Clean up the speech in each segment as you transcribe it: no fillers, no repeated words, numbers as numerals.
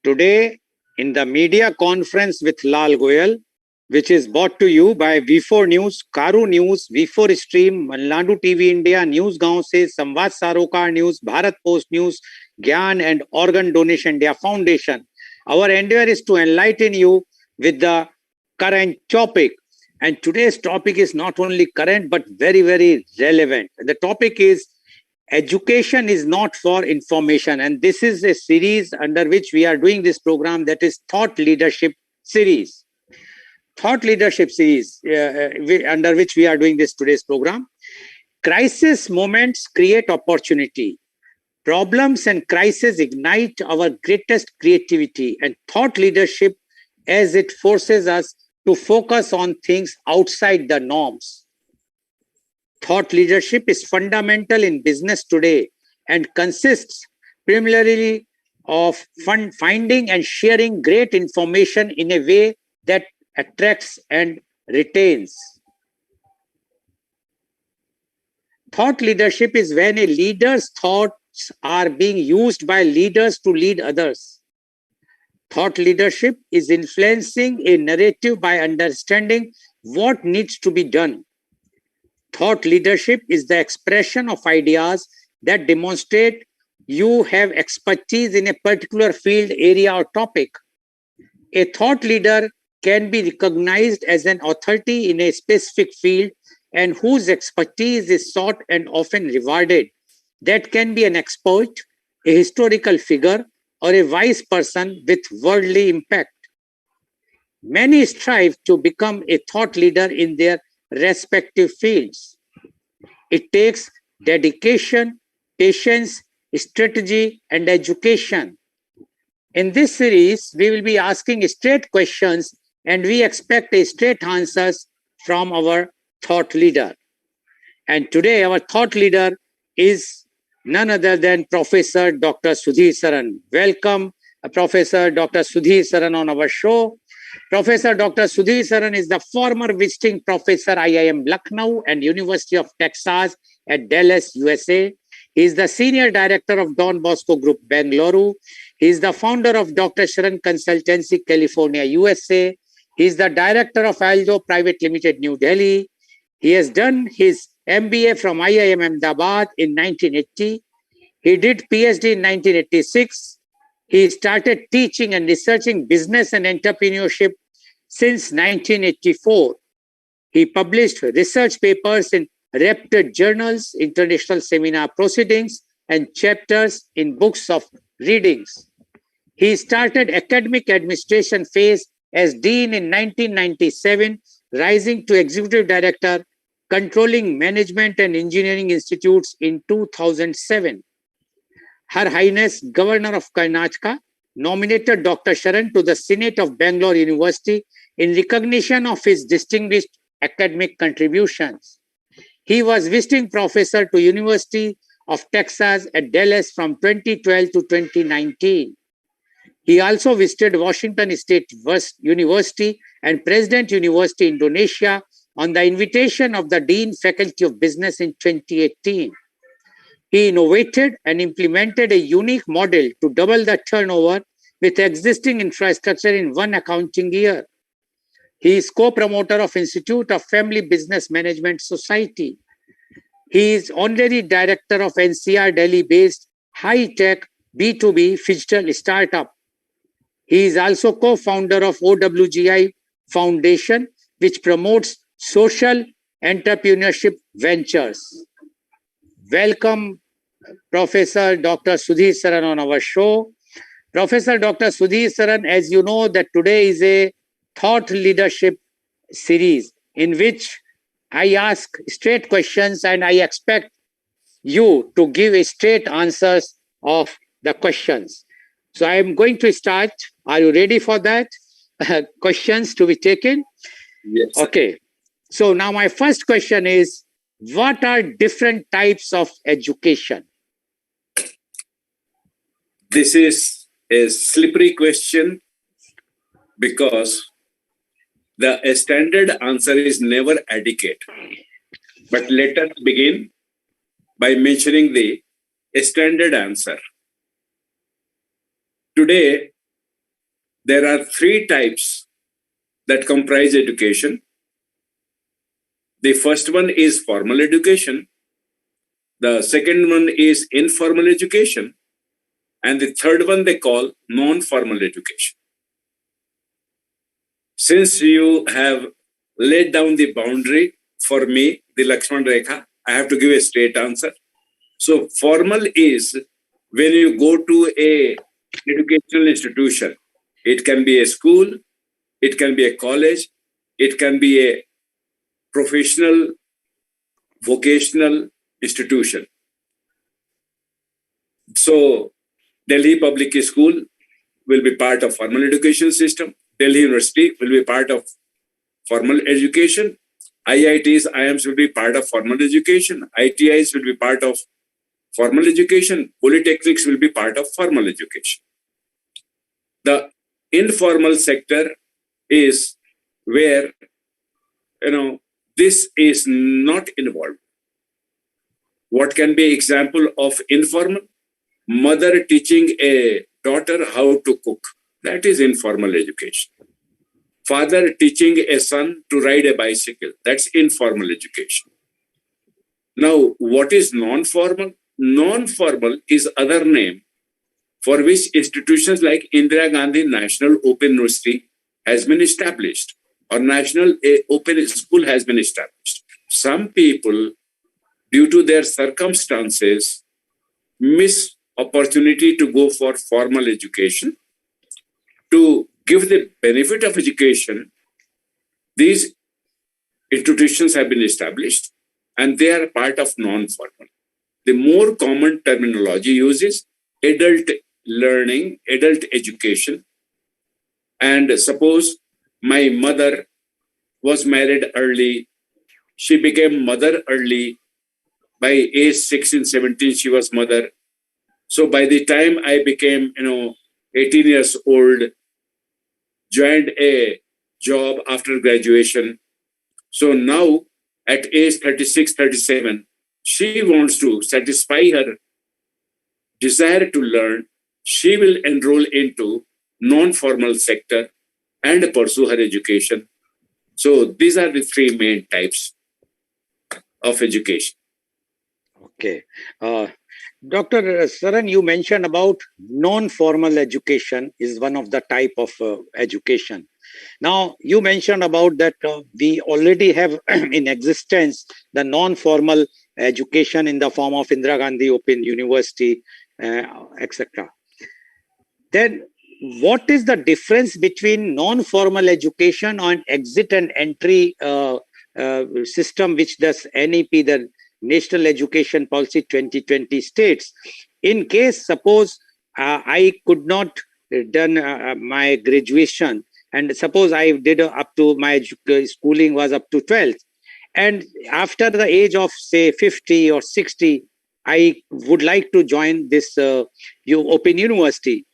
Today, in the media conference with Lal Goel, which is brought to you by V4 News, Caru News, V4 Stream, Malnadu TV India, News Gaon se, Samvad Sarokar News, Bharat Post News, Gyan and Organ Donation India Foundation. Our endeavor is to enlighten you with the current topic. And today's topic is not only current, but very, very relevant. The topic is education is not for information. And this is a series under which we are doing this program, that is Thought Leadership Series. Thought Leadership Series, under which we are doing this today's program. Crisis moments create opportunity. Problems and crises ignite our greatest creativity and thought leadership, as it forces us to focus on things outside the norms. Thought leadership is fundamental in business today and consists primarily of finding and sharing great information in a way that attracts and retains. Thought leadership is when a leader's thoughts are being used by leaders to lead others. Thought leadership is influencing a narrative by understanding what needs to be done. Thought leadership is the expression of ideas that demonstrate you have expertise in a particular field, area, or topic. A thought leader can be recognized as an authority in a specific field and whose expertise is sought and often rewarded. That can be an expert, a historical figure, or a wise person with worldly impact. Many strive to become a thought leader in their respective fields. It takes dedication, patience, strategy, and education. In this series, we will be asking straight questions and we expect straight answers from our thought leader. And today, our thought leader is none other than Professor Dr. Sudhir Saran. Welcome, Professor Dr. Sudhir Saran on our show. Professor Dr. Sudhir Saran is the former visiting professor IIM Lucknow and University of Texas at Dallas, USA. He is the senior director of Don Bosco Group, Bengaluru. He is the founder of Dr. Sharan Consultancy, California, USA. He is the director of Aljo Private Limited, New Delhi. He has done his MBA from IIM Ahmedabad in 1980. He did PhD in 1986. He started teaching and researching business and entrepreneurship since 1984. He published research papers in reputed journals, international seminar proceedings, and chapters in books of readings. He started academic administration phase as dean in 1997, rising to executive director, controlling management and engineering institutes in 2007. Her Highness Governor of Karnataka nominated Dr. Sharan to the Senate of Bangalore University in recognition of his distinguished academic contributions. He was visiting professor to University of Texas at Dallas from 2012 to 2019. He also visited Washington State University and President University, Indonesia, on the invitation of the Dean Faculty of Business in 2018. He innovated and implemented a unique model to double the turnover with existing infrastructure in one accounting year. He is co-promoter of Institute of Family Business Management Society. He is honorary director of NCR Delhi-based high-tech B2B digital startup. He is also co-founder of OWGI Foundation, which promotes social entrepreneurship ventures. Welcome, Professor Dr. Sudhir Saran on our show. Professor Dr. Sudhir Saran, as you know, that today is a thought leadership series in which I ask straight questions and I expect you to give straight answers of the questions. So I am going to start. Are you ready for that? Questions to be taken? Yes. Okay. So now my first question is, what are different types of education? This is a slippery question because the standard answer is never adequate. But let us begin by mentioning the standard answer. Today, there are three types that comprise education. The first one is formal education. The second one is informal education. And the third one they call non-formal education. Since you have laid down the boundary for me, the Lakshman Rekha, I have to give a straight answer. So formal is when you go to a educational institution. It can be a school, it can be a college, it can be a professional, vocational institution. So Delhi Public School will be part of formal education system. Delhi University will be part of formal education. IITs, IIMs will be part of formal education. ITIs will be part of formal education. Polytechnics will be part of formal education. The informal sector is where, this is not involved. What can be example of informal? Mother teaching a daughter how to cook. That is informal education. Father teaching a son to ride a bicycle. That's informal education. Now, what is non-formal? Non-formal is other name for which institutions like Indira Gandhi National Open University has been established, or National Open School has been established. Some people, due to their circumstances, miss opportunity to go for formal education. To give the benefit of education, these institutions have been established and they are part of non-formal. The more common terminology uses adult learning, adult education. And suppose my mother was married early, she became mother early. By age 16, 17, she was mother. So by the time I became, 18 years old, joined a job after graduation. So now at age 36, 37, she wants to satisfy her desire to learn. She will enroll into non-formal sector and pursue her education. So these are the three main types of education. Okay. Dr. Saran, you mentioned about non-formal education is one of the type of education. Now, you mentioned about that we already have in existence the non-formal education in the form of Indira Gandhi Open University, etc. Then, what is the difference between non-formal education and exit and entry system, which does NEP, the National Education Policy 2020 states? In case, suppose I could not done my graduation, and suppose I did up to my schooling was up to 12th, and after the age of say 50 or 60, I would like to join this Open University.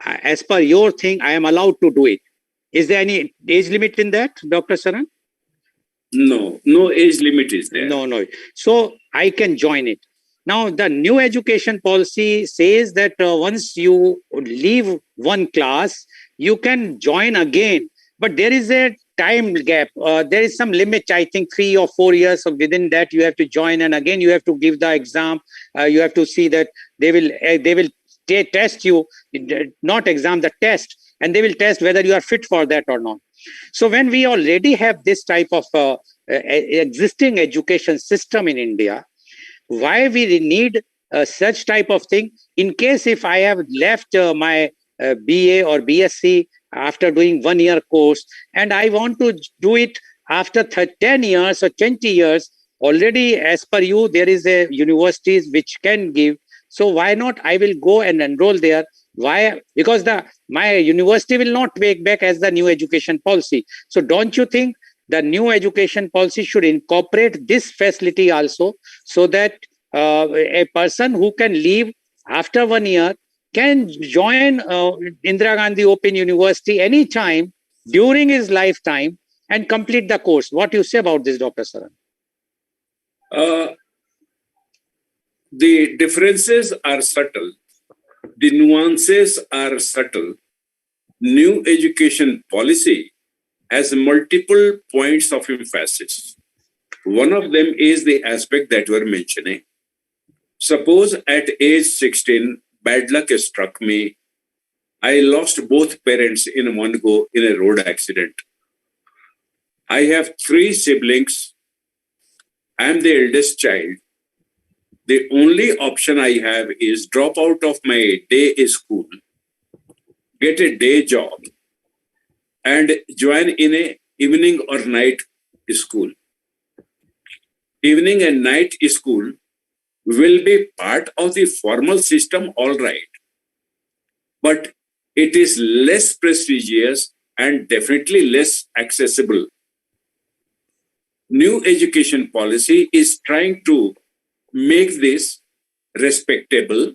As per your thing, I am allowed to do it. Is there any age limit in that, Dr. Saran? No age limit is there. No. So I can join it. Now, the new education policy says that once you leave one class, you can join again. But there is a time gap. There is some limit, I think 3 or 4 years. So within that, you have to join. And again, you have to give the exam. You have to see that they will test you, not exam, the test. And they will test whether you are fit for that or not. So when we already have this type of existing education system in India, why we need such type of thing? In case if I have left my BA or BSc after doing 1 year course, and I want to do it after 10 years or 20 years, already as per you, there is a universities which can give. So why not? I will go and enroll there. Why? Because my university will not take back as the new education policy. So don't you think the new education policy should incorporate this facility also, so that a person who can leave after 1 year can join Indira Gandhi Open University anytime during his lifetime and complete the course? What do you say about this, Dr. Saran? The differences are subtle. The nuances are subtle. new education policy has multiple points of emphasis. One of them is the aspect that you are mentioning. Suppose at age 16, bad luck struck me. I lost both parents in one go in a road accident. I have 3 siblings. I am the eldest child. The only option I have is drop out of my day school, get a day job, and join in a evening or night school. Evening and night school will be part of the formal system, all right. But it is less prestigious and definitely less accessible. New education policy is trying to make this respectable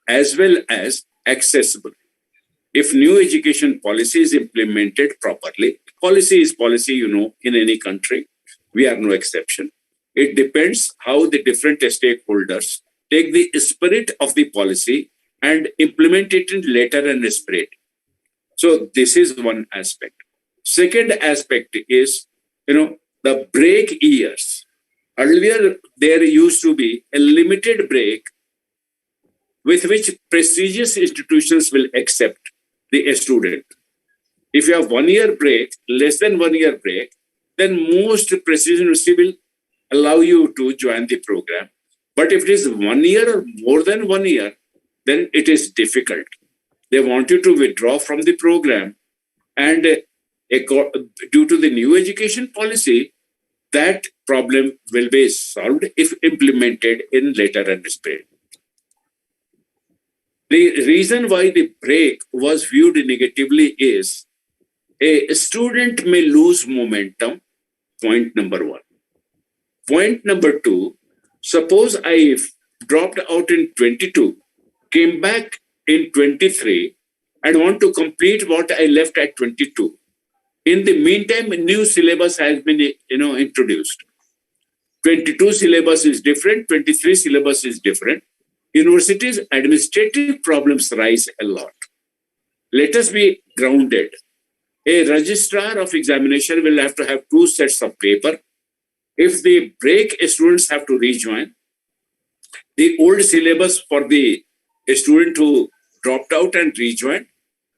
as well as accessible. If new education policy is implemented properly, policy is policy, in any country. We are no exception. It depends how the different stakeholders take the spirit of the policy and implement it in letter and spirit. So this is one aspect. Second aspect is, the break years. Earlier, there used to be a limited break with which prestigious institutions will accept the student. If you have 1 year break, less than 1 year break, then most prestigious university will allow you to join the program. But if it is 1 year or more than 1 year, then it is difficult. They want you to withdraw from the program. And due to the new education policy, that problem will be solved if implemented in letter and spirit. The reason why the break was viewed negatively is a student may lose momentum, point number 1. Point number 2, suppose I dropped out in 22, came back in 23, and want to complete what I left at 22. In the meantime, a new syllabus has been, introduced. 22 syllabus is different, 23 syllabus is different. Universities' administrative problems rise a lot. Let us be grounded. A registrar of examination will have to have 2 sets of paper. If they break, students have to rejoin. The old syllabus for the student who dropped out and rejoined,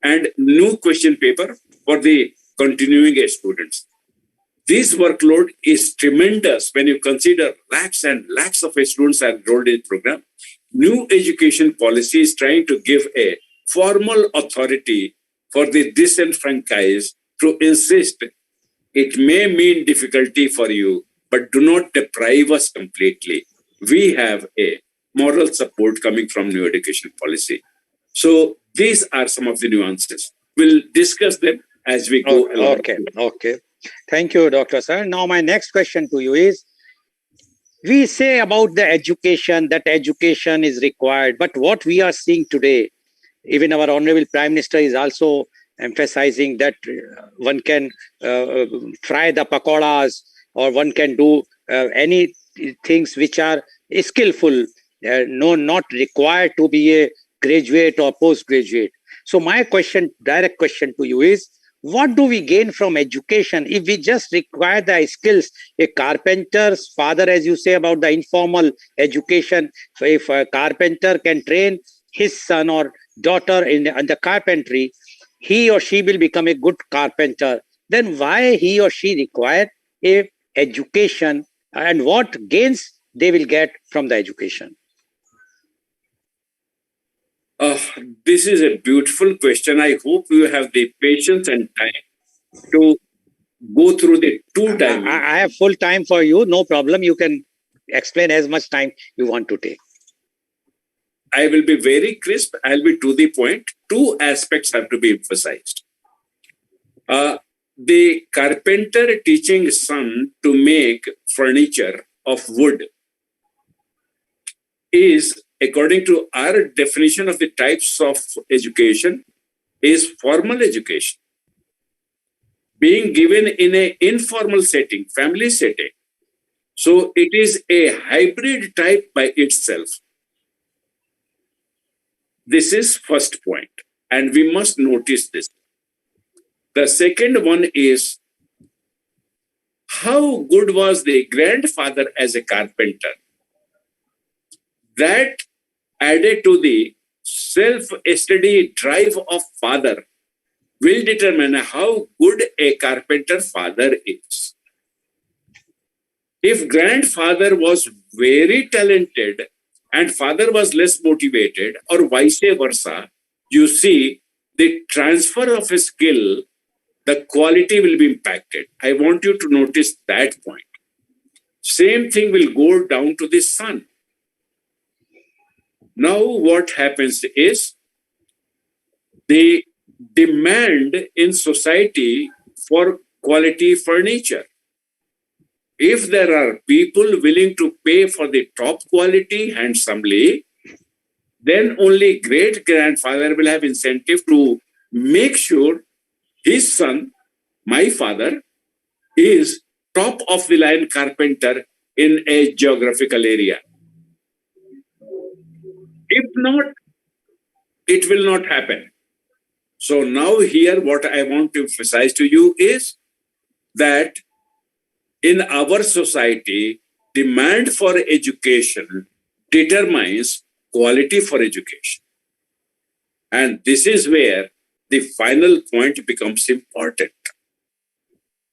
and new question paper for the continuing students. This workload is tremendous when you consider lakhs and lakhs of students are enrolled in the program. New education policy is trying to give a formal authority for the disenfranchised to insist it may mean difficulty for you, but do not deprive us completely. We have a moral support coming from new education policy. So these are some of the nuances. We'll discuss them as we go along. Okay. Thank you, Dr. Sir. Now, my next question to you is, we say about the education, that education is required, but what we are seeing today, even our Honorable Prime Minister is also emphasizing that one can fry the pakoras, or one can do any things which are skillful, not required to be a graduate or postgraduate. So my direct question to you is, what do we gain from education if we just require the skills? A carpenter's father, as you say about the informal education, so if a carpenter can train his son or daughter in the carpentry, he or she will become a good carpenter. Then why he or she require a education, and what gains they will get from the education? This is a beautiful question. I hope you have the patience and time to go through the 2 dimensions. I have full time for you. No problem. You can explain as much time you want to take. I will be very crisp. I'll be to the point. 2 aspects have to be emphasized. The carpenter teaching son to make furniture of wood is, according to our definition of the types of education, is formal education being given in an informal setting, family setting. So it is a hybrid type by itself. This is first point, and we must notice this. The second one is, how good was the grandfather as a carpenter? That added to the self-study drive of father will determine how good a carpenter father is. If grandfather was very talented and father was less motivated, or vice versa, you see the transfer of a skill, the quality will be impacted. I want you to notice that point. Same thing will go down to the son. Now what happens is, the demand in society for quality furniture. If there are people willing to pay for the top quality handsomely, then only great-grandfather will have incentive to make sure his son, my father, is top of the line carpenter in a geographical area. If not, it will not happen. So now here what I want to emphasize to you is that in our society, demand for education determines quality for education. And this is where the final point becomes important.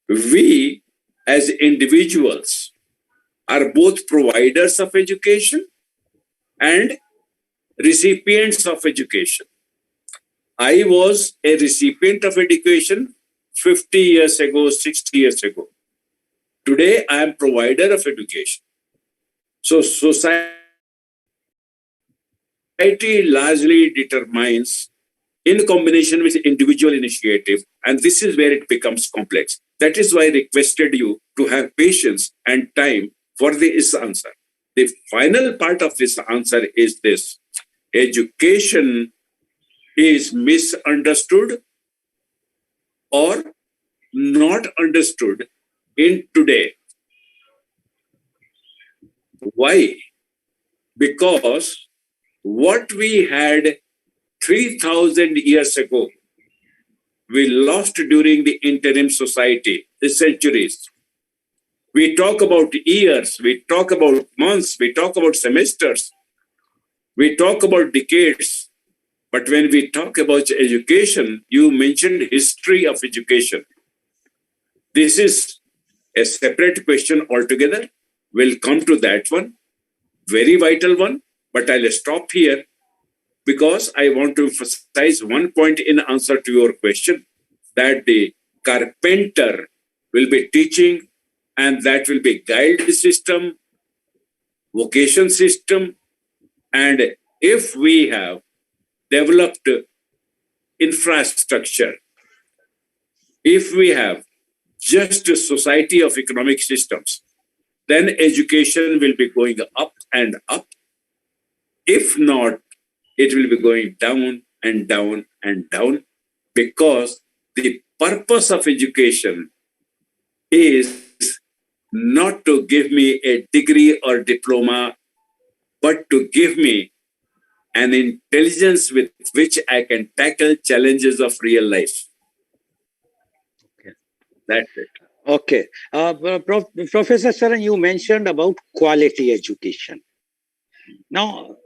We as individuals are both providers of education and recipients of education. I was a recipient of education 50 years ago, 60 years ago. Today, I am provider of education. So society largely determines in combination with individual initiative, and this is where it becomes complex. That is why I requested you to have patience and time for this answer. The final part of this answer is this: education is misunderstood or not understood in today. Why? Because what we had 3,000 years ago, we lost during the interim society, the centuries. We talk about years, we talk about months, we talk about semesters, we talk about decades. But when we talk about education, you mentioned history of education. This is a separate question altogether. We'll come to that one, very vital one, but I'll stop here because I want to emphasize one point in answer to your question, that the carpenter will be teaching, and that will be guild system, vocation system, and if we have developed infrastructure, if we have just a society of economic systems, then education will be going up and up. If not, it will be going down and down and down, because the purpose of education is not to give me a degree or diploma, but to give me an intelligence with which I can tackle challenges of real life. Okay. That's it. Okay. Professor Saran, you mentioned about quality education. Now,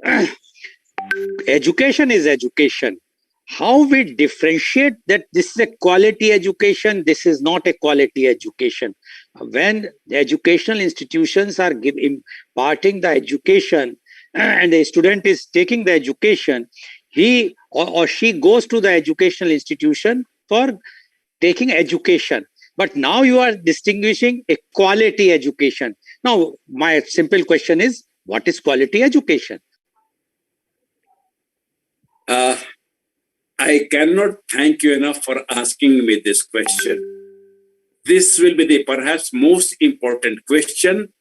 education is education. How we differentiate that this is a quality education, this is not a quality education? When the educational institutions are imparting the education and the student is taking the education, he or she goes to the educational institution for taking education. But now you are distinguishing a quality education. Now, my simple question is, what is quality education? I cannot thank you enough for asking me this question. This will be the perhaps most important question,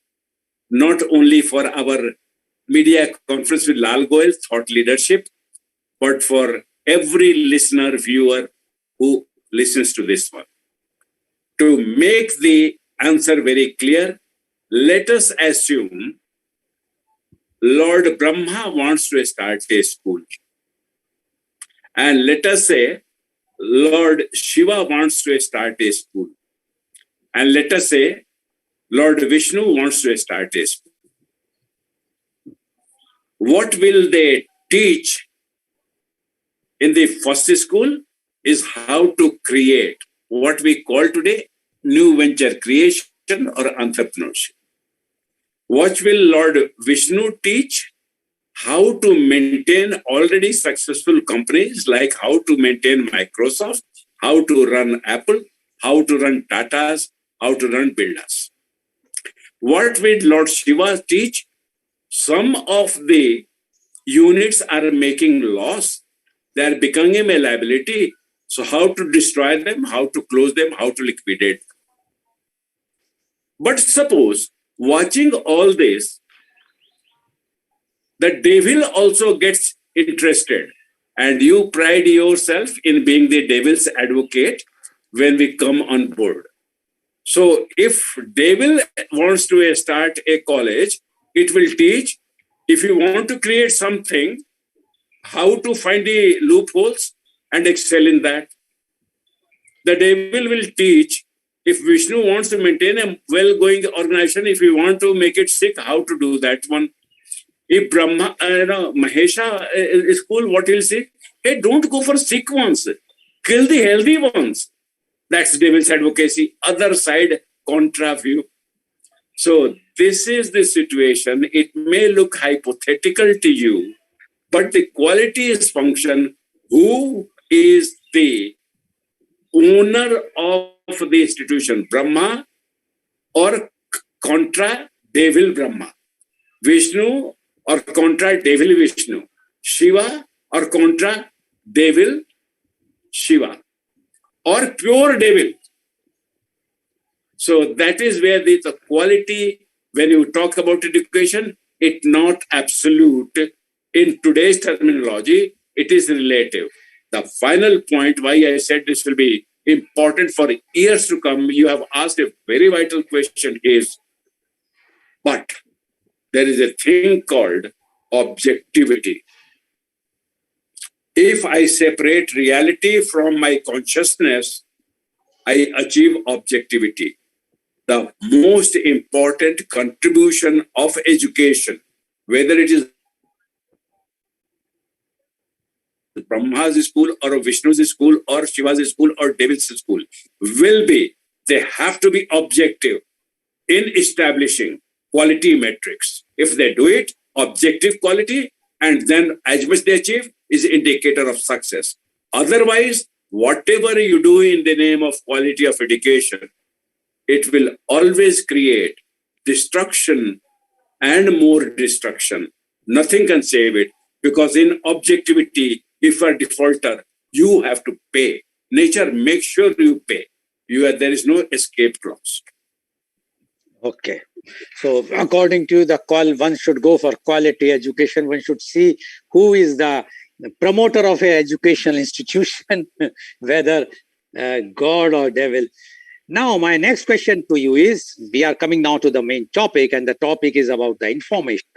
not only for our media conference with Lal Goel, Thought Leadership, but for every listener, viewer who listens to this one. To make the answer very clear, let us assume Lord Brahma wants to start a school. And let us say Lord Shiva wants to start a school. And let us say Lord Vishnu wants to start a school. What will they teach in the first school is how to create what we call today new venture creation or entrepreneurship. What will Lord Vishnu teach? How to maintain already successful companies, like how to maintain Microsoft, how to run Apple, how to run Tatas, how to run Birlas. What will Lord Shiva teach? Some of the units are making loss. They are becoming a liability. So how to destroy them, how to close them, how to liquidate them. But suppose, watching all this, the devil also gets interested, and you pride yourself in being the devil's advocate when we come on board. So if devil wants to start a college, it will teach, if you want to create something, how to find the loopholes and excel in that. The devil will teach, if Vishnu wants to maintain a well-going organization, if you want to make it sick, how to do that one. If Brahma, Mahesha is cool, what he'll say? Hey, don't go for sick ones. Kill the healthy ones. That's devil's advocacy. Other side, contra view. So this is the situation. It may look hypothetical to you, but the quality is function. Who is the owner of the institution? Brahma or contra devil Brahma? Vishnu or contra devil Vishnu? Shiva or contra devil Shiva? Or pure devil? So that is where the quality, when you talk about education, it's not absolute. In today's terminology, it is relative. The final point why I said this will be important for years to come, you have asked a very vital question is, but there is a thing called objectivity. If I separate reality from my consciousness, I achieve objectivity. The most important contribution of education, whether it is Brahma's school or Vishnu's school or Shiva's school or Devil's school, will be, they have to be objective in establishing quality metrics. If they do it, objective quality, and then as much they achieve is indicator of success. Otherwise, whatever you do in the name of quality of education, it will always create destruction and more destruction. Nothing can save it, because in objectivity, if you are defaulter, you have to pay. Nature makes sure you pay. There is no escape clause. Okay. So according to the call, one should go for quality education. One should see who is the promoter of an educational institution, whether God or devil. Now, my next question to you is, we are coming now to the main topic, and the topic is about the information.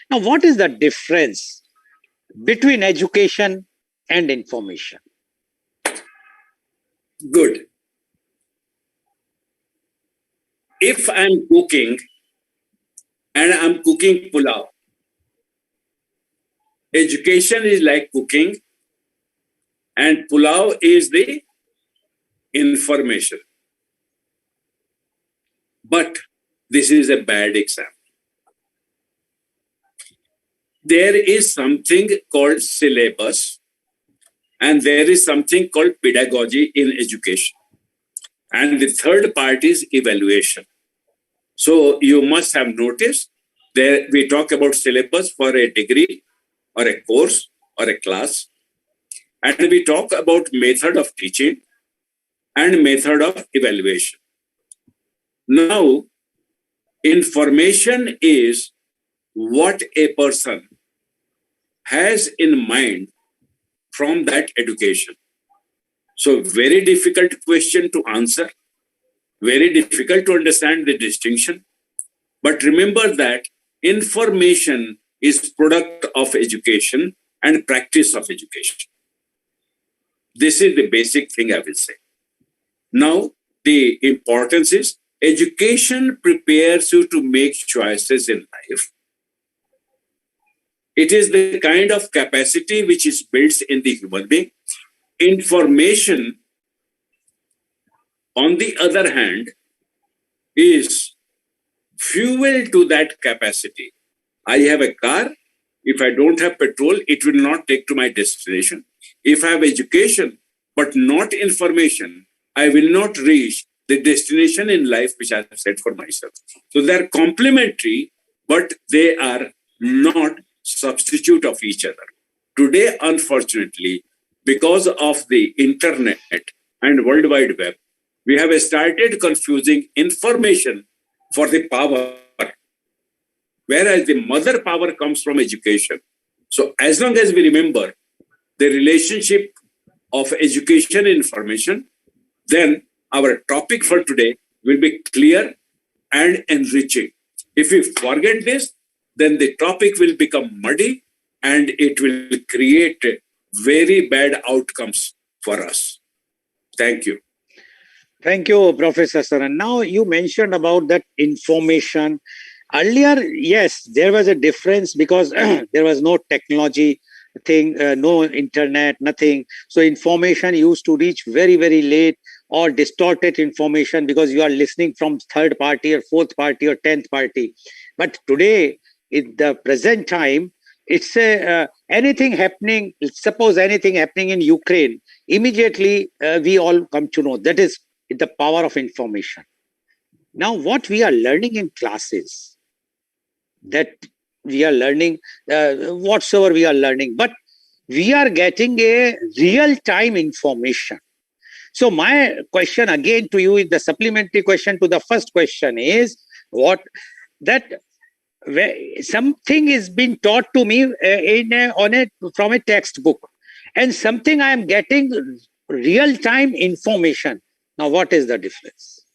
Now, what is the difference between education and information? Good. If I'm cooking and I'm cooking pulao, education is like cooking and pulao is the information. But this is a bad example. There is something called syllabus and there is something called pedagogy in education. And the third part is evaluation. So you must have noticed that we talk about syllabus for a degree or a course or a class. And we talk about method of teaching and method of evaluation. Now, information is what a person has in mind from that education. So very difficult question to answer, very difficult to understand the distinction. But remember that information is product of education and practice of education. This is the basic thing I will say. Now, the importance is education prepares you to make choices in life. It is the kind of capacity which is built in the human being. Information, on the other hand, is fuel to that capacity. I have a car. If I don't have petrol, it will not take to my destination. If I have education, but not information, I will not reach the destination in life which I have set for myself. So they are complementary, but they are not substitute of each other. Today, unfortunately, because of the internet and World Wide Web, we have started confusing information for the power, whereas the mother power comes from education. So as long as we remember the relationship of education and information, then our topic for today will be clear and enriching. If we forget this, then the topic will become muddy and it will create very bad outcomes for us. Thank you. Thank you, Professor Sir. And now you mentioned about that information. Earlier, yes, there was a difference because there was no technology thing, no internet, nothing. So information used to reach very, very late, or distorted information because you are listening from third party or fourth party or 10th party. But today, in the present time, it's anything happening, suppose anything happening in Ukraine, immediately we all come to know. That is the power of information. Now, what we are learning in classes, that we are learning, whatsoever we are learning, but we are getting a real-time information. So my question again to you is the supplementary question to the first question is something is being taught to me from a textbook, and something I am getting real-time information. Now, what is the difference?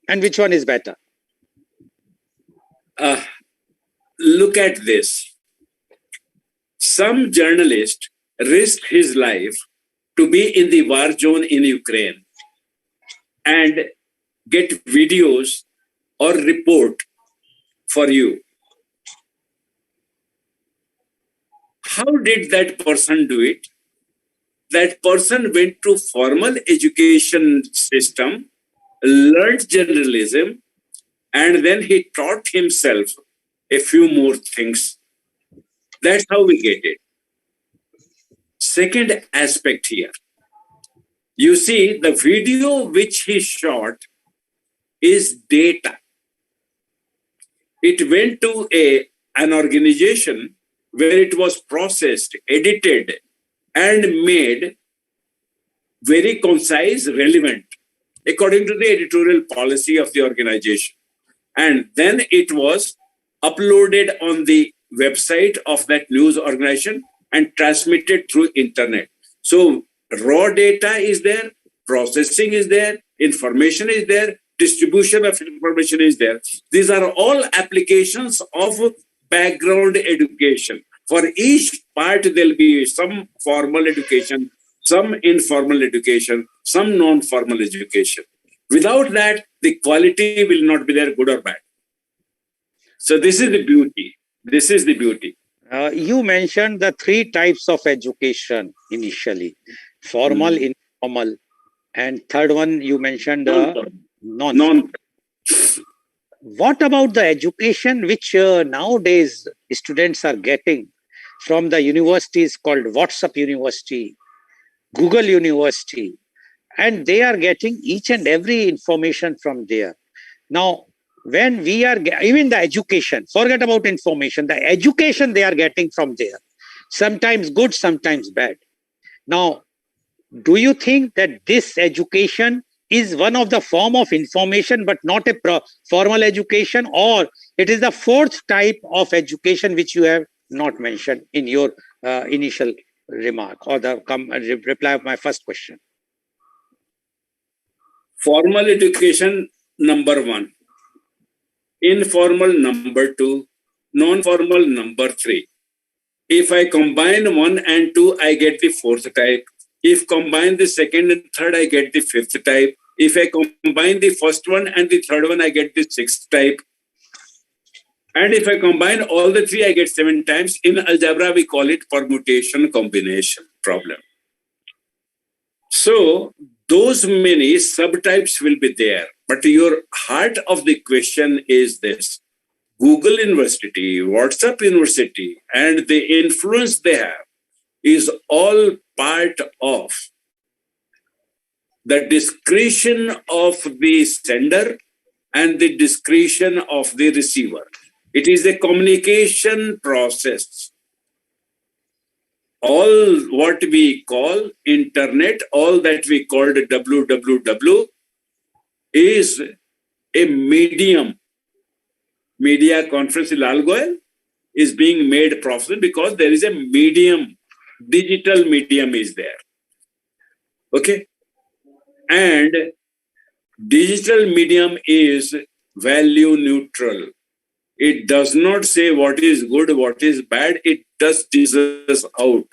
And which one is better? Look at this. Some journalist risked his life to be in the war zone in Ukraine and get videos or report for you. How did that person do it? That person went to formal education system, learned journalism, and then he taught himself a few more things. That's how we get it. Second aspect here. You see, the video which he shot is data. It went to an organization where it was processed, edited, and made very concise, relevant, according to the editorial policy of the organization. And then it was uploaded on the website of that news organization and transmitted through internet. So raw data is there, processing is there, information is there, distribution of information is there. These are all applications of background education. For each part, there'll be some formal education, some informal education, some non-formal education. Without that, the quality will not be there, good or bad. So this is the beauty. This is the beauty. You mentioned the three types of education initially: formal, informal, and third one you mentioned non-formal. What about the education which nowadays students are getting from the universities called WhatsApp University, Google University, and they are getting each and every information from there. Now, when we are, even the education, forget about information, the education they are getting from there, sometimes good, sometimes bad. Now, do you think that this education is one of the form of information, but not a formal education, or it is the fourth type of education which you have not mentioned in your initial remark or the reply of my first question? Formal education, number one. Informal, number two. Non-formal, number three. If I combine one and two, I get the fourth type. If combine the second and third, I get the fifth type. If I combine the first one and the third one, I get the sixth type. And if I combine all the three, I get 7 times. In algebra, we call it permutation combination problem. So those many subtypes will be there. But your heart of the question is this. Google University, WhatsApp University, and the influence they have is all part of the discretion of the sender and the discretion of the receiver. It is a communication process. All what we call internet, all that we called www is a medium. Media conference in Lal Goel is being made professional because there is a medium, digital medium is there. Okay? And digital medium is value neutral. It does not say what is good, what is bad. It just teases out.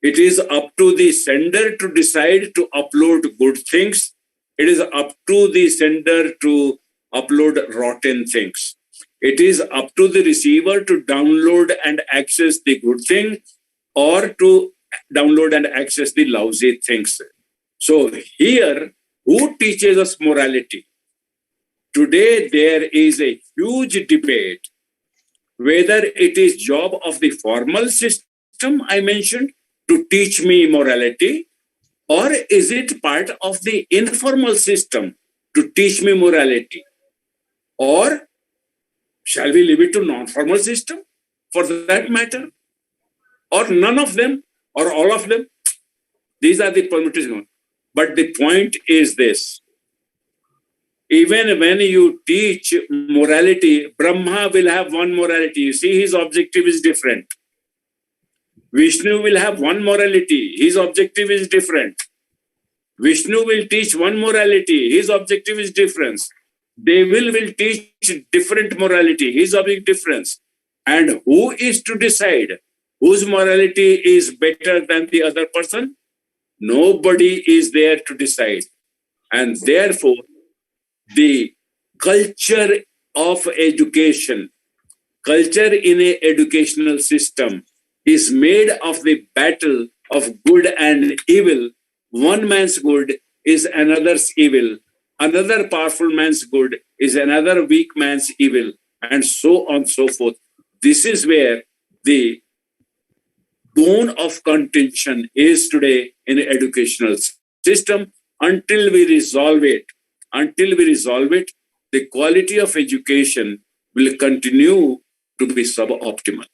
It is up to the sender to decide to upload good things. It is up to the sender to upload rotten things. It is up to the receiver to download and access the good thing or to download and access the lousy things. So here, who teaches us morality? Today, there is a huge debate whether it is job of the formal system I mentioned to teach me morality, or is it part of the informal system to teach me morality? Or shall we leave it to non-formal system for that matter? Or none of them, or all of them? These are the permutations. But the point is this. Even when you teach morality, Brahma will have one morality. You see, his objective is different. Vishnu will have one morality. His objective is different. Vishnu will teach one morality. His objective is different. Devil will teach different morality. His objective is different. And who is to decide whose morality is better than the other person? Nobody is there to decide. And therefore, the culture of education, culture in an educational system is made of the battle of good and evil. One man's good is another's evil. Another powerful man's good is another weak man's evil, and so on and so forth. This is where the bone of contention is today in the educational system. Until we resolve it, the quality of education will continue to be suboptimal.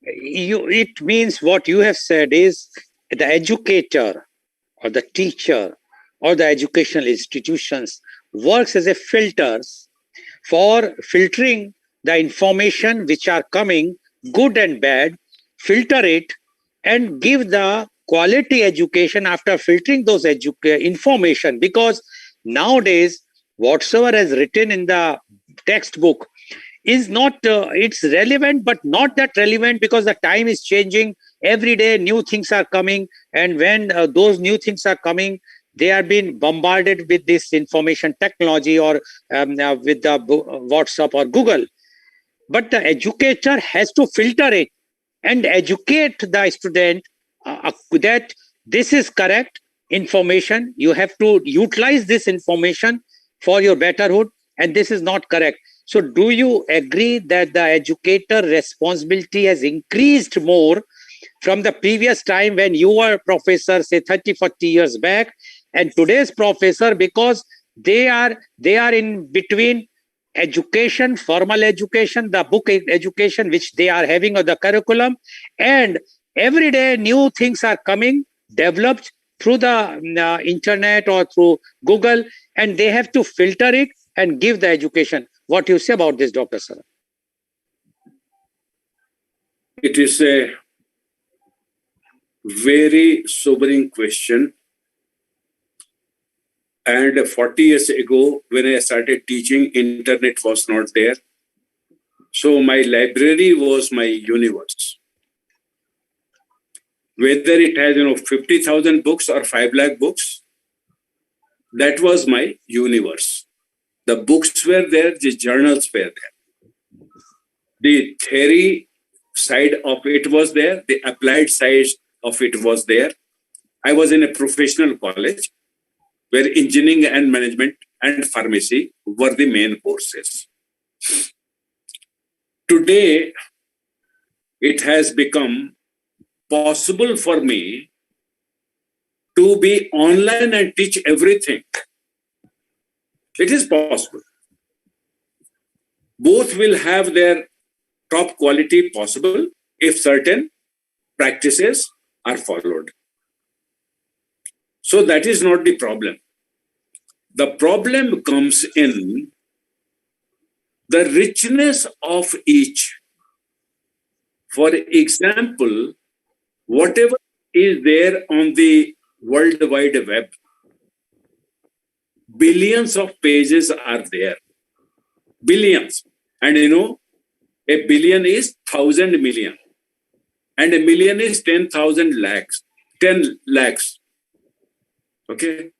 It means what you have said is the educator or the teacher or the educational institutions works as a filters for filtering the information which are coming, good and bad, filter it and give the quality education after filtering those information. Because nowadays, whatsoever is written in the textbook is not, it's relevant, but not that relevant because the time is changing. Every day, new things are coming. And when those new things are coming, they are being bombarded with this information technology or with the WhatsApp or Google. But the educator has to filter it and educate the student that this is correct information. You have to utilize this information for your betterhood, and this is not correct. So do you agree that the educator responsibility has increased more from the previous time when you were a professor, say 30, 40 years back, and today's professor, because they are in between education, formal education, the book education, which they are having or the curriculum, and every day new things are coming, developed through the internet or through Google, and they have to filter it and give the education. What do you say about this, Dr. Sir? It is a very sobering question. And 40 years ago, when I started teaching, internet was not there. So my library was my universe. whether it has 50,000 books or 5 lakh books. That was my universe. The books were there, the journals were there. The theory side of it was there, the applied side of it was there. I was in a professional college where engineering and management and pharmacy were the main courses. Today, it has become possible for me to be online and teach everything. It is possible. Both will have their top quality possible if certain practices are followed. So that is not the problem. The problem comes in the richness of each. For example, whatever is there on the World Wide Web, billions of pages are there. Billions. And a billion is 1,000 million. And a million is 10,000 lakhs. 10 lakhs. Okay?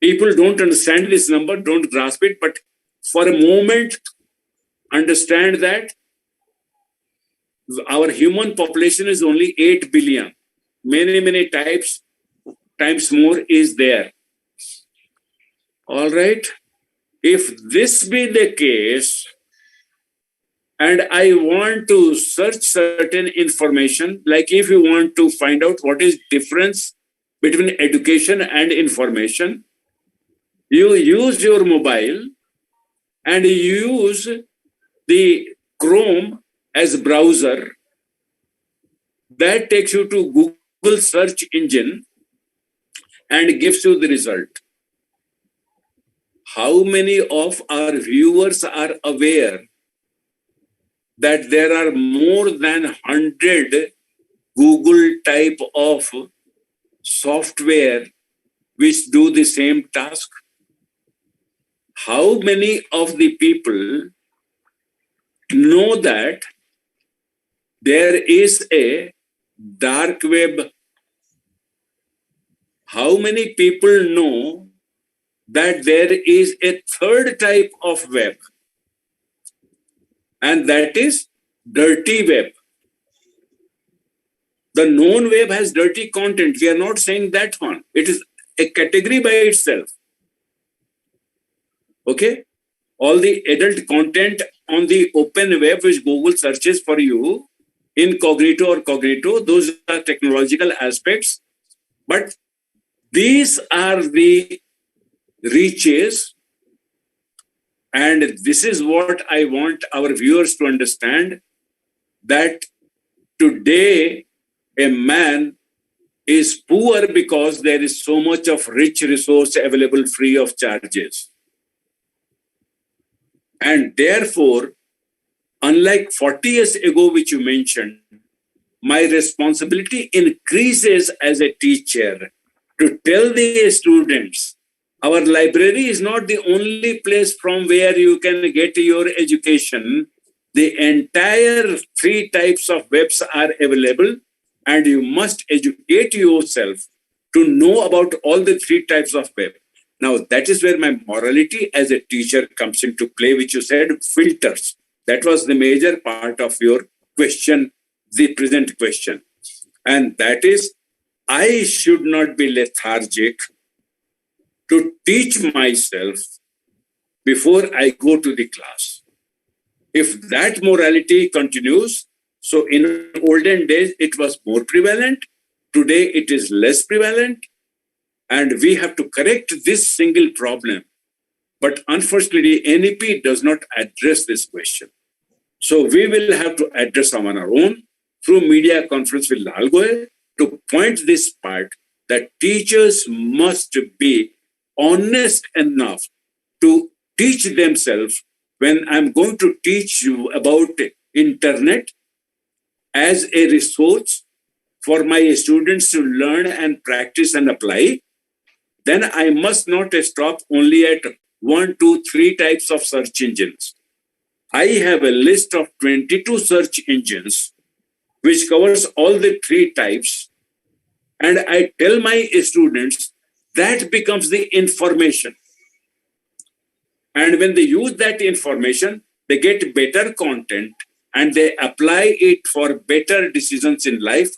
People don't understand this number, don't grasp it, but for a moment, understand that our human population is only 8 billion. Many times more is there. All right. If this be the case, and I want to search certain information, like if you want to find out what is difference between education and information, you use your mobile and you use the Chrome as browser. That takes you to Google search engine and gives you the result. How many of our viewers are aware that there are more than 100 Google type of software which do the same task? How many of the people know that there is a dark web? How many people know that there is a third type of web? And that is dirty web. The known web has dirty content. We are not saying that one. It is a category by itself. Okay? All the adult content on the open web which Google searches for you, incognito or cognito, those are technological aspects. But these are the reaches. And this is what I want our viewers to understand, that today a man is poor because there is so much of rich resource available free of charges. And therefore, unlike 40 years ago, which you mentioned, my responsibility increases as a teacher to tell the students, our library is not the only place from where you can get your education. The entire 3 types of webs are available, and you must educate yourself to know about all the 3 types of web. Now, that is where my morality as a teacher comes into play, which you said, filters. That was the major part of your question, the present question. And that is, I should not be lethargic to teach myself before I go to the class. If that morality continues, so in olden days, it was more prevalent. Today, it is less prevalent. And we have to correct this single problem. But unfortunately, NEP does not address this question. So we will have to address on our own through media conference with Lal Goel to point this part that teachers must be honest enough to teach themselves. When I'm going to teach you about internet as a resource for my students to learn and practice and apply, then I must not stop only at 1, 2, 3 types of search engines. I have a list of 22 search engines which covers all the 3 types, And I tell my students that becomes the information. And when they use that information, they get better content and they apply it for better decisions in life,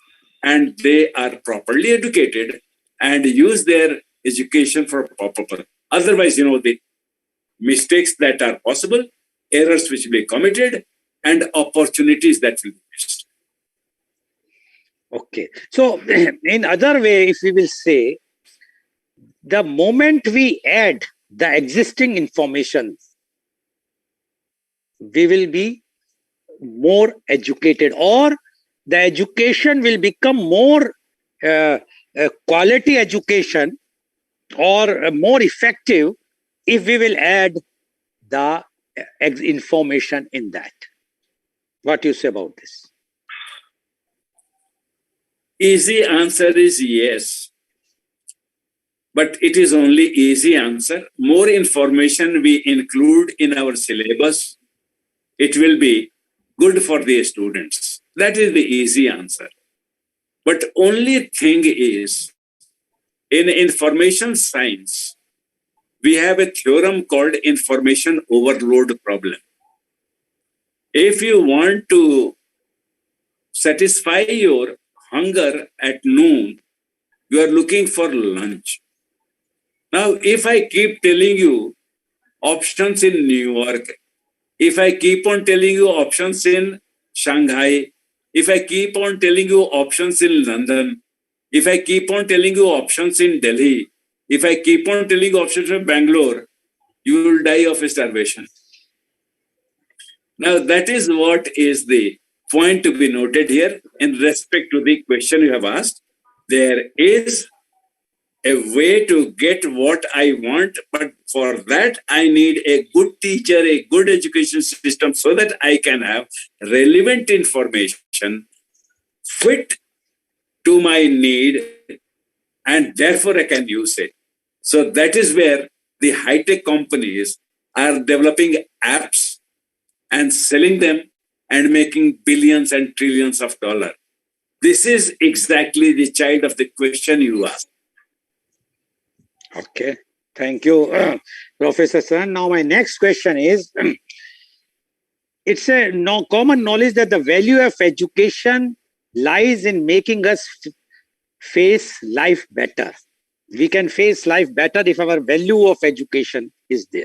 and they are properly educated and use their education for proper purpose. Otherwise, the mistakes that are possible, errors which will be committed, and opportunities that will be missed. Okay. So, in other way, if we will say, the moment we add the existing information, we will be more educated, or the education will become more quality education, or more effective if we will add the information in that. What do you say about this? Easy answer is yes. But it is only easy answer. More information we include in our syllabus, it will be good for the students. That is the easy answer. But only thing is, in information science, we have a theorem called information overload problem. If you want to satisfy your hunger at noon, you are looking for lunch. Now, if I keep telling you options in New York, if I keep on telling you options in Shanghai, if I keep on telling you options in London, if I keep on telling you options in Delhi, if I keep on telling you options in Bangalore, you will die of starvation. Now, that is what is the point to be noted here in respect to the question you have asked. There is a way to get what I want, but for that I need a good teacher, a good education system, so that I can have relevant information fit to my need, and therefore I can use it. So that is where the high-tech companies are developing apps and selling them and making billions and trillions of dollars. This is exactly the child of the question you asked. Okay, thank you, Professor San. Now, my next question is, it's a common knowledge that the value of education lies in making us face life better. We can face life better if our value of education is there.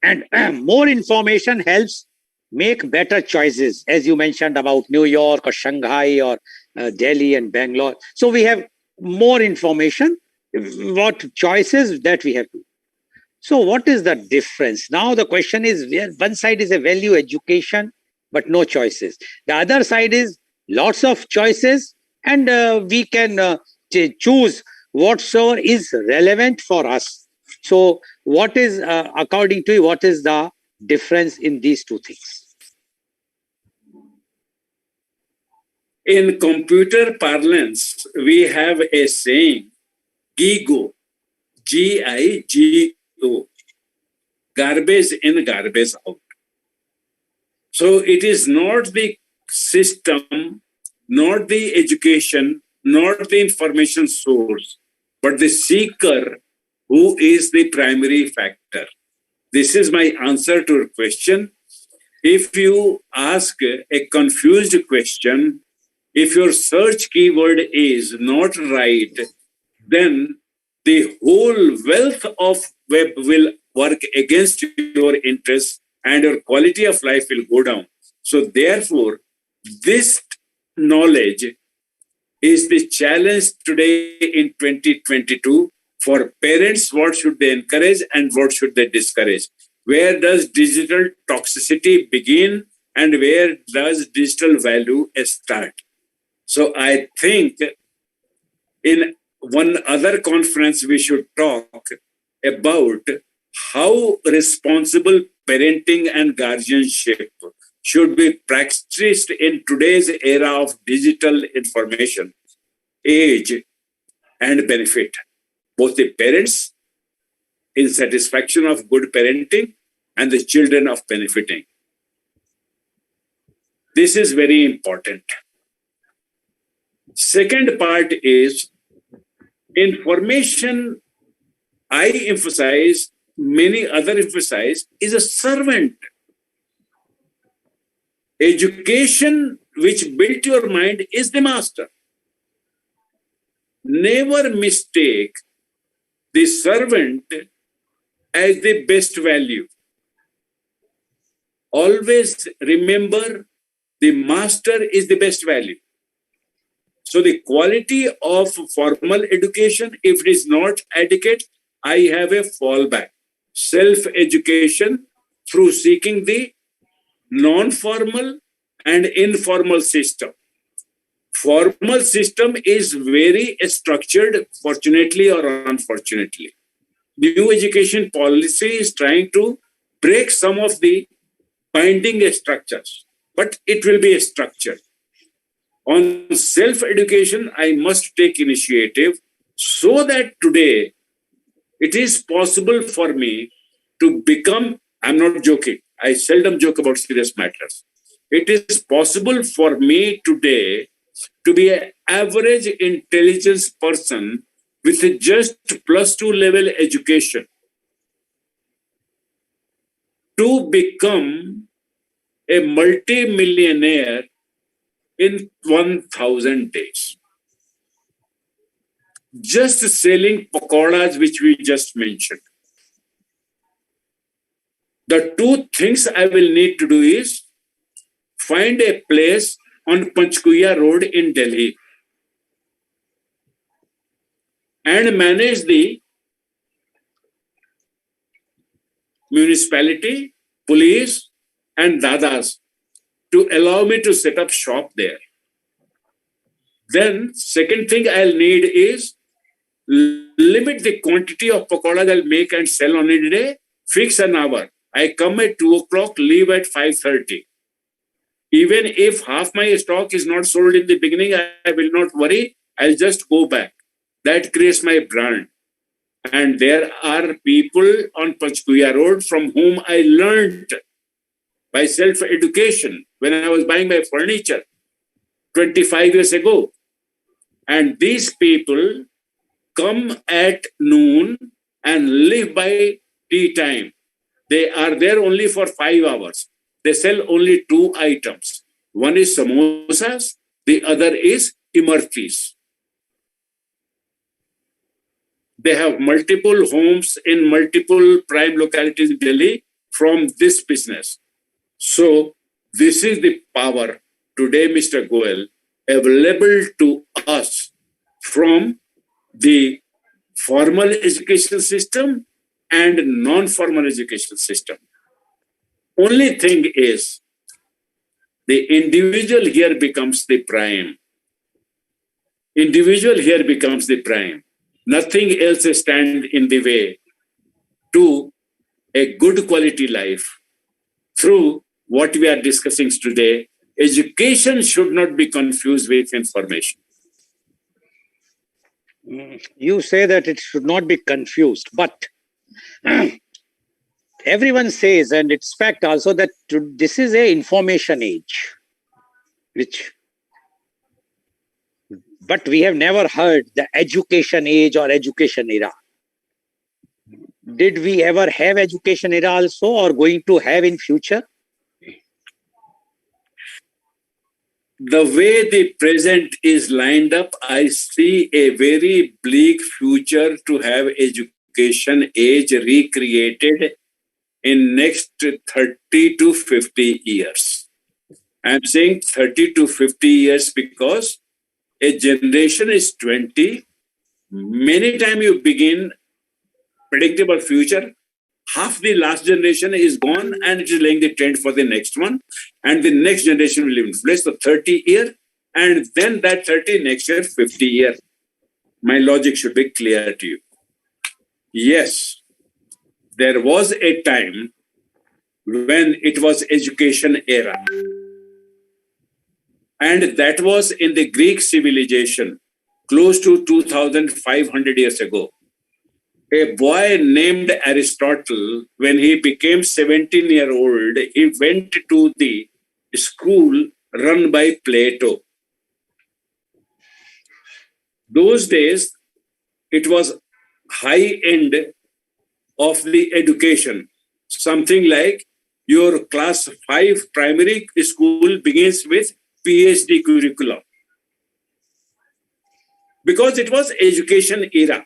And more information helps make better choices, as you mentioned about New York or Shanghai or Delhi and Bangalore. So we have more information, what choices that we have to. So what is the difference? Now the question is, one side is a value education, but no choices. The other side is lots of choices, and we can choose whatsoever is relevant for us. So what is, according to you, what is the difference in these two things? In computer parlance, we have a saying, GIGO, G-I-G-O, garbage in, garbage out. So it is not the system, not the education, not the information source, but the seeker who is the primary factor. This is my answer to your question. If you ask a confused question, if your search keyword is not right, then the whole wealth of web will work against your interests and your quality of life will go down. So therefore, this knowledge is the challenge today in 2022 for parents. What should they encourage and what should they discourage? Where does digital toxicity begin and where does digital value start? So I think in one other conference, we should talk about how responsible parenting and guardianship should be practiced in today's era of digital information, age, and benefit. Both the parents in satisfaction of good parenting and the children of benefiting. This is very important. Second part is information, I emphasize, many other emphasize, is a servant. Education which built your mind is the master. Never mistake the servant as the best value. Always remember the master is the best value. So the quality of formal education, if it is not adequate, I have a fallback. Self-education through seeking the non-formal and informal system. Formal system is very structured, fortunately or unfortunately. New education policy is trying to break some of the binding structures, but it will be a structure. On self-education, I must take initiative so that today it is possible for me to become, I'm not joking, I seldom joke about serious matters. It is possible for me today to be an average intelligence person with a just +2 level education to become a multi-millionaire in 1,000 days. Just selling pakoras, which we just mentioned. The two things I will need to do is find a place on Panchkuya Road in Delhi and manage the municipality, police, and dadas to allow me to set up shop there. Then second thing I'll need is limit the quantity of pakoras I'll make and sell on a day, fix an hour. I come at 2 o'clock, leave at 5:30. Even if half my stock is not sold in the beginning, I will not worry. I'll just go back. That creates my brand. And there are people on Panchkuya Road from whom I learned by self-education when I was buying my furniture 25 years ago. And these people come at noon and live by tea time. They are there only for 5 hours. They sell only 2 items. One is samosas, the other is imarthis. They have multiple homes in multiple prime localities in Delhi from this business. So this is the power today, Mr. Goel, available to us from the formal education system and non-formal education system. Only thing is, the individual here becomes the prime. Individual here becomes the prime. Nothing else stands in the way to a good quality life through what we are discussing today. Education should not be confused with information. You say that it should not be confused, but everyone says, and it's fact also, that this is a information age, but we have never heard the education age or education era. Did we ever have education era also, or going to have in future? The way the present is lined up, I see a very bleak future to have education age recreated in next 30 to 50 years. I'm saying 30 to 50 years because a generation is 20. Many times you begin predictable future, half the last generation is gone and it is laying the trend for the next one. And the next generation will influence the 30 year and then that 30 next year, 50 year. My logic should be clear to you. Yes, there was a time when it was education era. And that was in the Greek civilization, close to 2,500 years ago. A boy named Aristotle, when he became 17-year-old, he went to the school run by Plato. Those days, it was high end of the education. Something like your class 5 primary school begins with PhD curriculum. Because it was education era.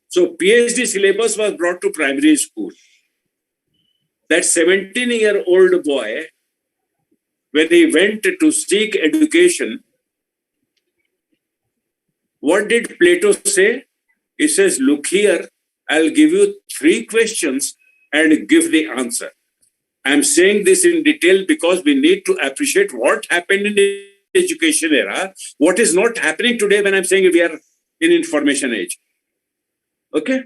So PhD syllabus was brought to primary school. That 17-year-old boy, when he went to seek education, what did Plato say? He says, look here, I'll give you 3 questions and give the answer. I'm saying this in detail because we need to appreciate what happened in the education era, what is not happening today when I'm saying we are in information age. Okay?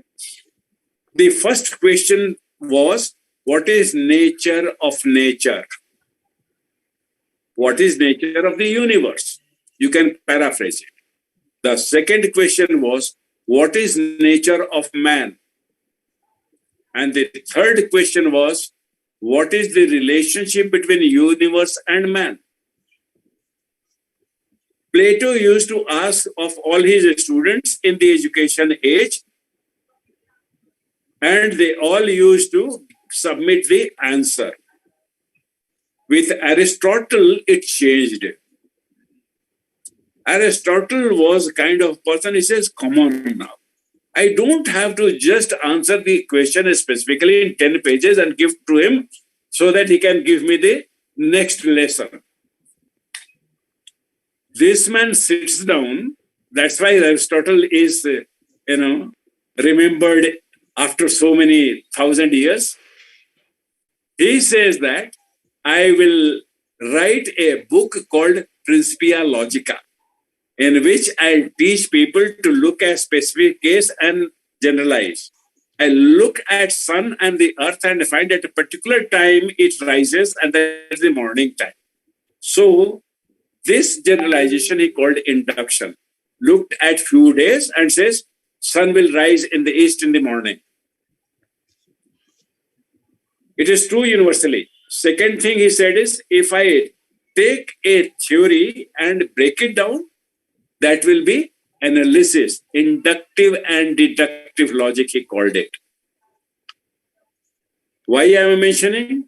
The first question was, what is nature of nature? What is nature of the universe? You can paraphrase it. The second question was, what is nature of man? And the third question was, what is the relationship between universe and man? Plato used to ask of all his students in the education age, and they all used to submit the answer. With Aristotle, it changed. Aristotle was a kind of person, he says, come on now. I don't have to just answer the question specifically in 10 pages and give to him so that he can give me the next lesson. This man sits down. That's why Aristotle is, remembered after so many 1,000 years. He says that I will write a book called Principia Logica, in which I'll teach people to look at specific case and generalize. I look at sun and the earth and find at a particular time it rises, and that's the morning time. So this generalization he called induction. Looked at few days and says, sun will rise in the east in the morning. It is true universally. Second thing he said is, if I take a theory and break it down, that will be analysis, inductive and deductive logic, he called it. Why am I mentioning?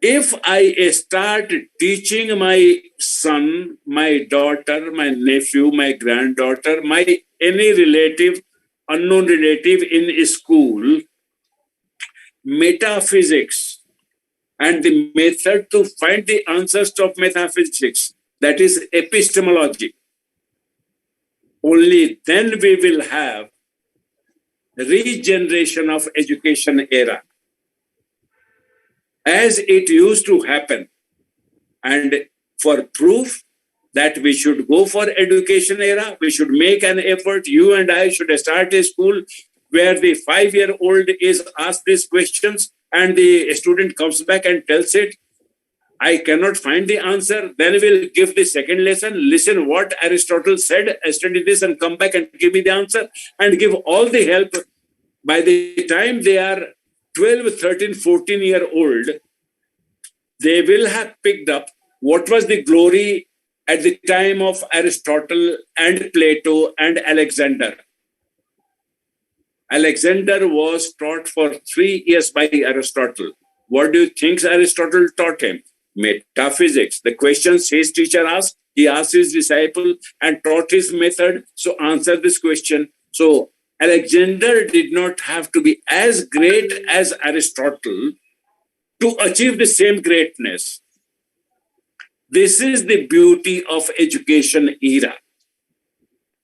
If I start teaching my son, my daughter, my nephew, my granddaughter, my any relative, unknown relative in school, metaphysics and the method to find the answers of metaphysics, that is epistemology, only then we will have regeneration of education era as it used to happen. And for proof that we should go for education era, we should make an effort. You and I should start a school where the 5-year-old is asked these questions and the student comes back and tells it, I cannot find the answer. Then we'll give the second lesson. Listen what Aristotle said, study this and come back and give me the answer and give all the help. By the time they are 12, 13, 14-year-old, they will have picked up what was the glory at the time of Aristotle and Plato and Alexander. Alexander was taught for 3 years by Aristotle. What do you think Aristotle taught him? Metaphysics. The questions his teacher asked, he asked his disciple and taught his method. So answer this question. So Alexander did not have to be as great as Aristotle to achieve the same greatness. This is the beauty of education era.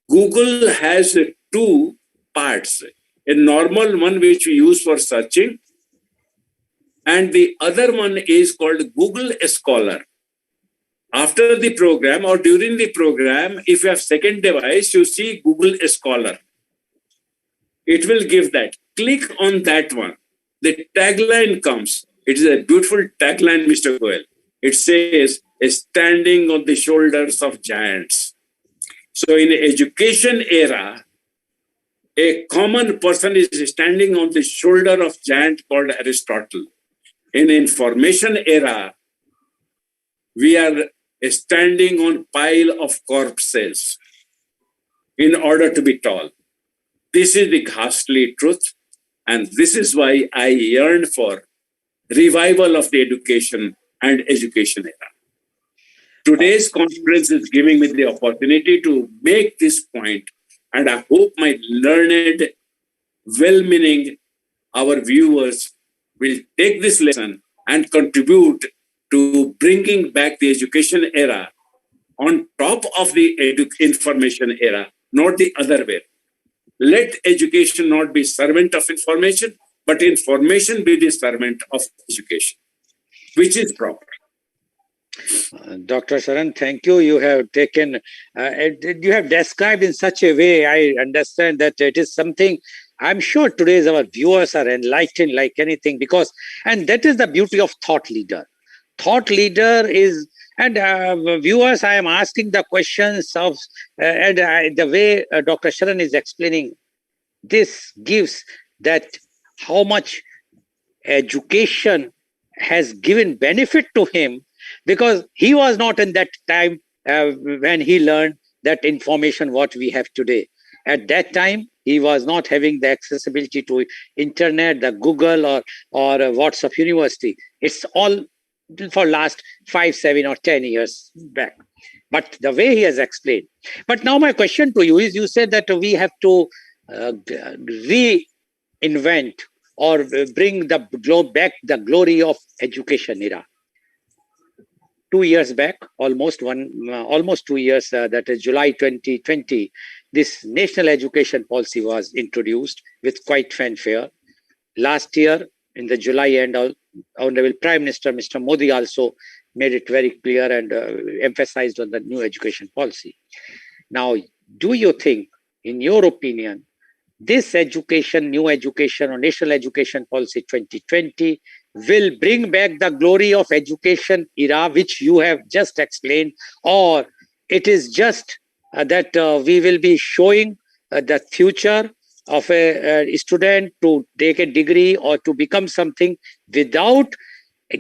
Google has 2 parts. A normal one which we use for searching, and the other one is called Google Scholar. After the program or during the program, if you have second device, you see Google Scholar. It will give that. Click on that one. The tagline comes. It is a beautiful tagline, Mr. Goel. It says, standing on the shoulders of giants. So in the education era, a common person is standing on the shoulder of giant called Aristotle. In information era, we are standing on pile of corpses. in order to be tall. This is the ghastly truth, and this is why I yearn for revival of the education and education era. Today's conference is giving me the opportunity to make this point, and I hope my learned, well-meaning our viewers will take this lesson and contribute to bringing back the education era on top of the information era, not the other way. Let education not be servant of information, but information be the servant of education, which is proper. Dr. Sharan, thank you. You have taken, you have described in such a way, I understand that it is something, I'm sure today's our viewers are enlightened like anything, because, and that is the beauty of thought leader. Thought leader is, and viewers, I am asking the questions of, and the way Dr. Sharan is explaining, this gives that how much education has given benefit to him, because he was not in that time when he learned that information what we have today. At that time, he was not having the accessibility to internet, the Google or WhatsApp University. It's all for last 5, 7 or 10 years back. But the way he has explained. But now my question to you is, you said that we have to reinvent or bring the back the glory of education era. 2 years back, almost 2 years, that is July 2020, this national education policy was introduced with quite fanfare. Last year, in the July end, Honorable Prime Minister, Mr. Modi also made it very clear and emphasized on the new education policy. Now, do you think, in your opinion, this new education or national education policy 2020 will bring back the glory of education era, which you have just explained, or it is just that we will be showing the future of a student to take a degree or to become something without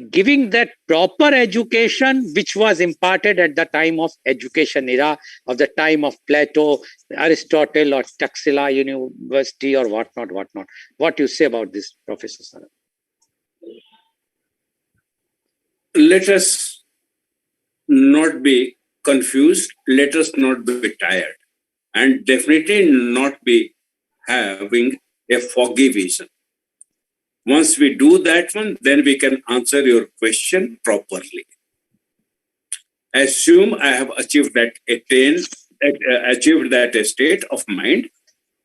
giving that proper education which was imparted at the time of education era, of the time of Plato, Aristotle or Taxila University or whatnot. What do you say about this, Professor Saran? Let us not be confused. Let us not be tired. And definitely not be having a foggy vision. Once we do that one, then we can answer your question properly. Assume I have achieved that state of mind,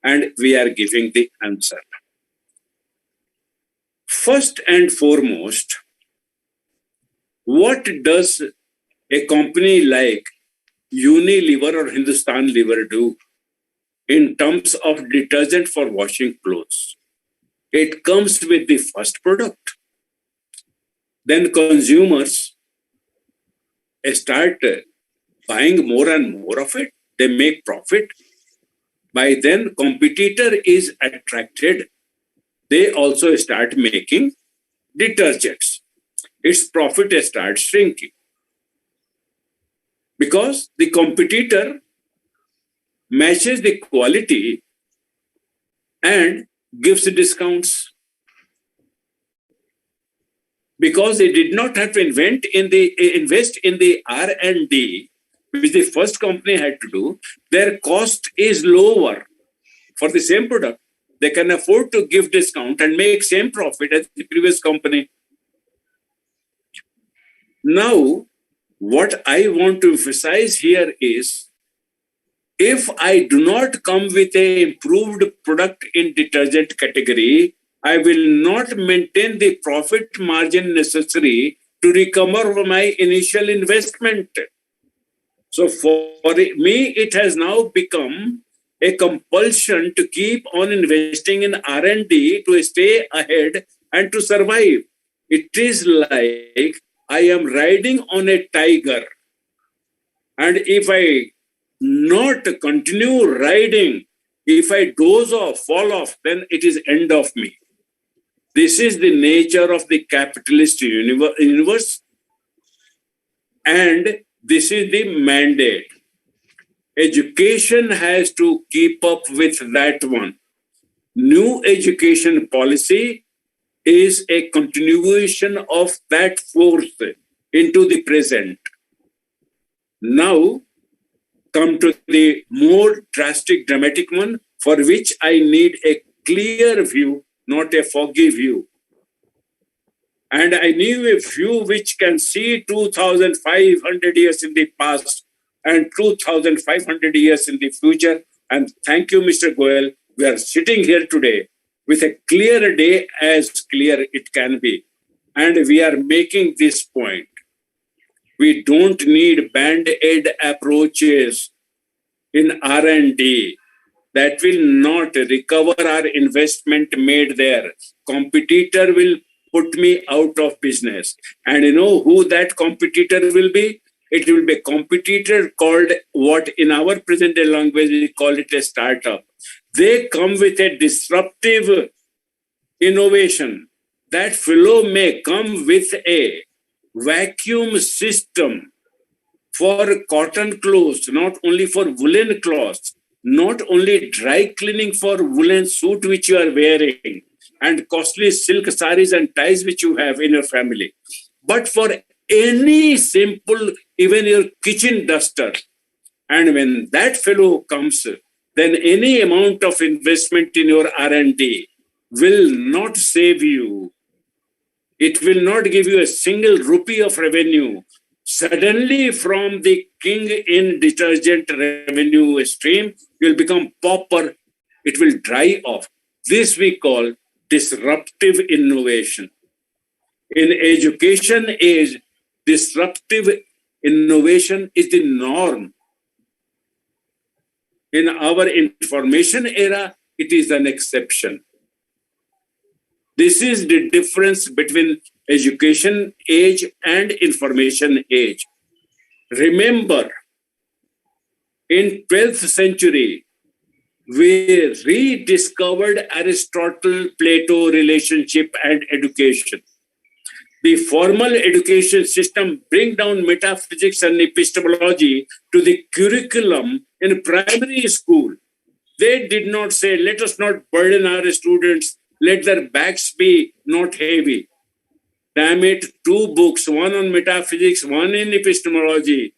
and we are giving the answer. First and foremost, what does a company like Unilever or Hindustan Lever do in terms of detergent for washing clothes? It comes with the first product. Then consumers start buying more and more of it. They make profit. By then, competitor is attracted. They also start making detergents. Its profit starts shrinking, because the competitor matches the quality and gives discounts, because they did not have to invest in the R&D, which the first company had to do. Their cost is lower for the same product. They can afford to give discount and make same profit as the previous company. Now, what I want to emphasize here is, if I do not come with an improved product in detergent category, I will not maintain the profit margin necessary to recover my initial investment. So for me, it has now become a compulsion to keep on investing in R&D to stay ahead and to survive. It is like I am riding on a tiger, and if I not continue riding, if I doze off, fall off, then it is end of me. This is the nature of the capitalist universe, and this is the mandate. Education has to keep up with that one. New education policy is a continuation of that force into the present. Now, come to the more drastic, dramatic one, for which I need a clear view, not a foggy view. And I need a view which can see 2,500 years in the past and 2,500 years in the future. And thank you, Mr. Goel. We are sitting here today with a clear day as clear it can be. And we are making this point. We don't need band-aid approaches in R&D that will not recover our investment made there. Competitor will put me out of business. And you know who that competitor will be? It will be a competitor called what in our present day language we call it a startup. They come with a disruptive innovation. That fellow may come with a vacuum system for cotton clothes, not only for woolen cloths, not only dry cleaning for woolen suit which you are wearing and costly silk saris and ties which you have in your family, but for any simple, even your kitchen duster. And when that fellow comes, then any amount of investment in your R&D will not save you. It will not give you a single rupee of revenue. Suddenly from the king in detergent revenue stream, you will become pauper. It will dry off. This we call disruptive innovation. In education age, disruptive innovation is the norm. In our information era, it is an exception. This is the difference between education age and information age. Remember, in 12th century, we rediscovered Aristotle, Plato relationship and education. The formal education system bring down metaphysics and epistemology to the curriculum in primary school. They did not say, let us not burden our students, let their bags be not heavy. Damn it, 2 books, one on metaphysics, one in epistemology.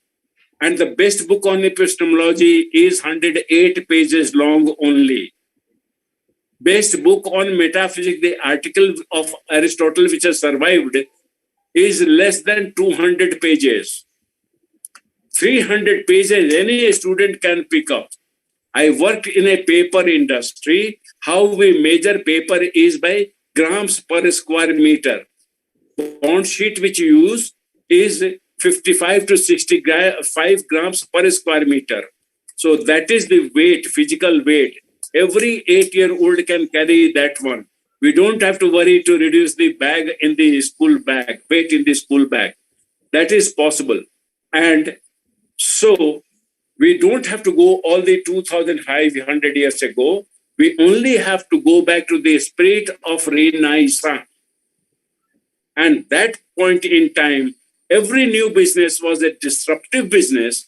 And the best book on epistemology is 108 pages long only. Best book on metaphysics, the article of Aristotle which has survived, is less than 200 pages. 300 pages any student can pick up. I worked in a paper industry. How we measure paper is by grams per square meter. Bond sheet which you use is 55 to 65 grams per square meter. So that is the weight, physical weight. Every 8-year-old can carry that one. We don't have to worry to reduce the bag in the school bag, weight in the school bag. That is possible. And so we don't have to go all the 2,500 years ago. We only have to go back to the spirit of Renaissance. And that point in time, every new business was a disruptive business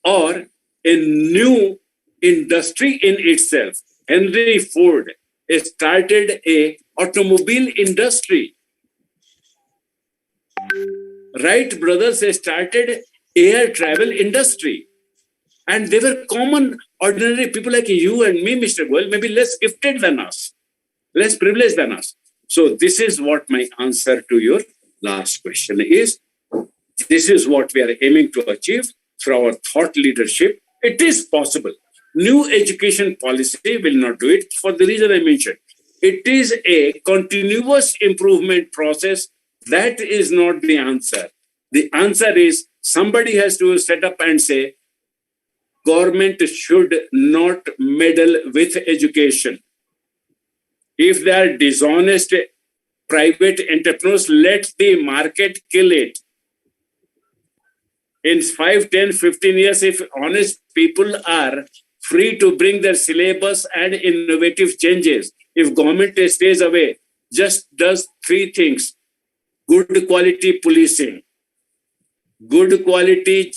or a new industry in itself. Henry Ford started a automobile industry. Wright brothers started air travel industry. And they were common, ordinary people like you and me, Mr. Goel, maybe less gifted than us, less privileged than us. So this is what my answer to your last question is. This is what we are aiming to achieve through our thought leadership. It is possible. New education policy will not do it for the reason I mentioned. It is a continuous improvement process. That is not the answer. The answer is somebody has to set up and say, government should not meddle with education. If they are dishonest private entrepreneurs, let the market kill it. In 5, 10, 15 years, if honest people are free to bring their syllabus and innovative changes, if government stays away, just does 3 things: good quality policing, good quality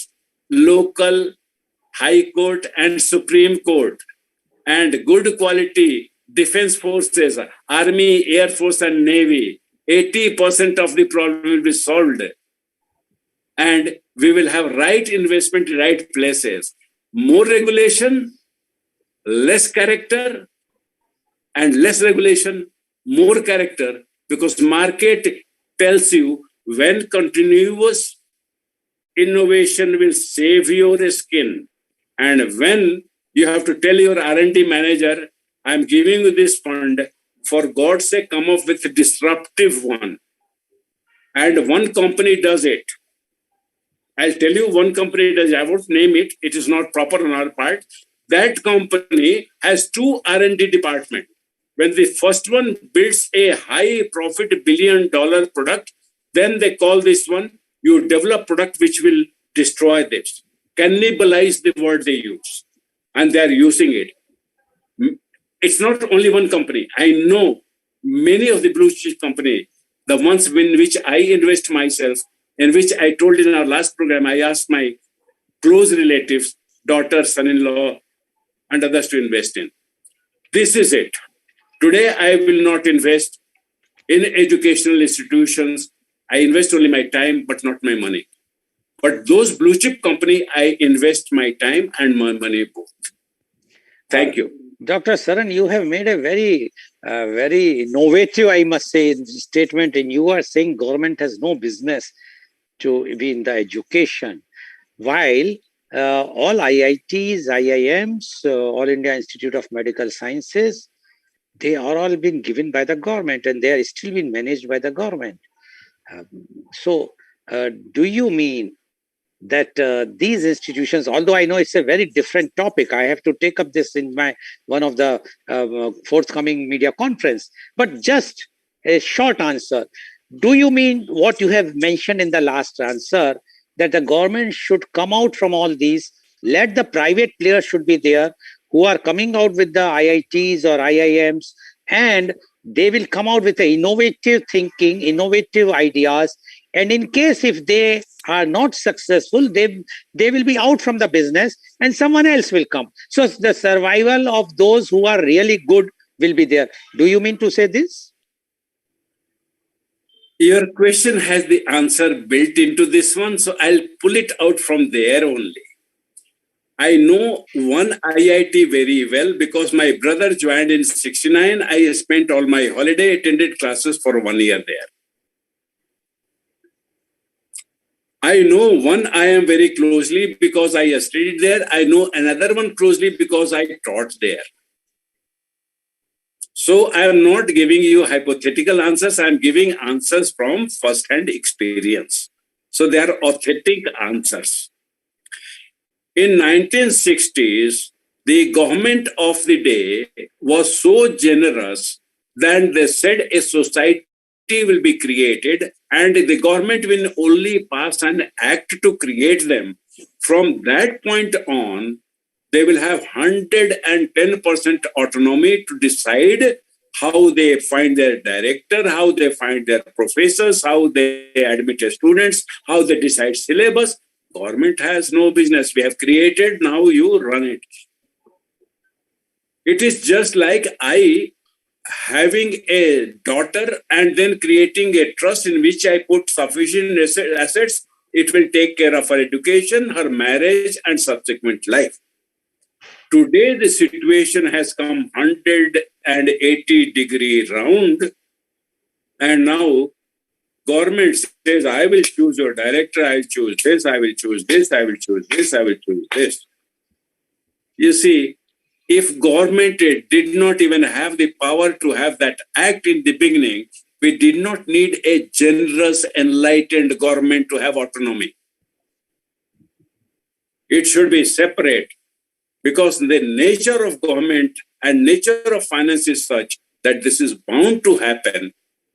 local High Court and Supreme Court, and good quality defense forces, Army, Air Force, and Navy, 80% of the problem will be solved. And we will have right investment in right places. More regulation, less character, and less regulation, more character, because market tells you when continuous innovation will save your skin, and when you have to tell your R&D manager, I'm giving you this fund, for God's sake, come up with a disruptive one. And one company does it. I'll tell you, one company does it. I won't name it. It is not proper on our part. That company has 2 R&D departments. When the first one builds a high profit billion-dollar product, then they call this one, you develop product which will destroy this. Cannibalize the word they use. And they are using it. It's not only one company. I know many of the blue chip companies, the ones in which I invest myself, in which I told in our last program, I asked my close relatives, daughter, son-in-law, and others to invest in. This is it. Today, I will not invest in educational institutions. I invest only my time, but not my money. But those blue chip company, I invest my time and my money both. Thank you. Dr. Saran, you have made a very innovative, I must say, statement. And you are saying government has no business to be in the education. While all IITs, IIMs, All India Institute of Medical Sciences, they are all been given by the government and they are still being managed by the government. So do you mean that these institutions, although I know it's a very different topic, I have to take up this in one of the forthcoming media conference, but just a short answer. Do you mean what you have mentioned in the last answer, that the government should come out from all these, let the private players should be there who are coming out with the IITs or IIMs, and they will come out with the innovative thinking, innovative ideas, and in case if they are not successful, they will be out from the business and someone else will come. So the survival of those who are really good will be there. Do you mean to say this? Your question has the answer built into this one, so I'll pull it out from there only. I know one IIT very well because my brother joined in 69. I spent all my holiday, attended classes for 1 year there. I know one IIM very closely because I studied there. I know another one closely because I taught there. So I am not giving you hypothetical answers. I am giving answers from first-hand experience. So they are authentic answers. In 1960s, the government of the day was so generous that they said a society will be created and the government will only pass an act to create them. From that point on, they will have 110% autonomy to decide how they find their director, how they find their professors, how they admit students, how they decide syllabus. Government has no business. We have created, now you run it. It is just like I having a daughter and then creating a trust in which I put sufficient assets. It will take care of her education, her marriage, and subsequent life. Today, the situation has come 180-degree round, and now government says, I will choose your director, I will choose this, I will choose this, I will choose this, I will choose this. You see, if government did not even have the power to have that act in the beginning, we did not need a generous, enlightened government to have autonomy. It should be separate because the nature of government and nature of finance is such that this is bound to happen.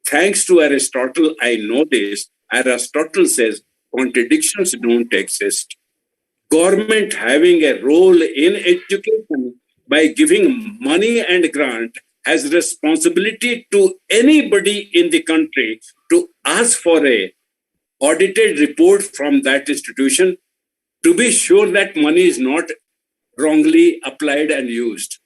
Thanks to Aristotle, I know this. Aristotle says contradictions don't exist. Government having a role in education by giving money and grant has responsibility to anybody in the country to ask for a audited report from that institution to be sure that money is not wrongly applied and used.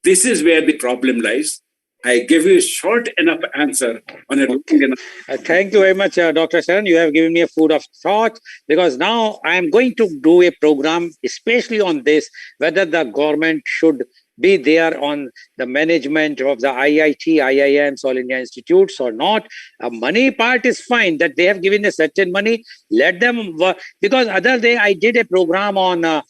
This is where the problem lies. I give you a short enough answer on a long enough. Thank you very much, Dr. Sharan. You have given me a food of thought, because now I am going to do a program especially on this, whether the government should be there on the management of the IIT, IIMs, All India Institutes or not. Money part is fine, that they have given a certain money, let them work. Because other day I did a program on a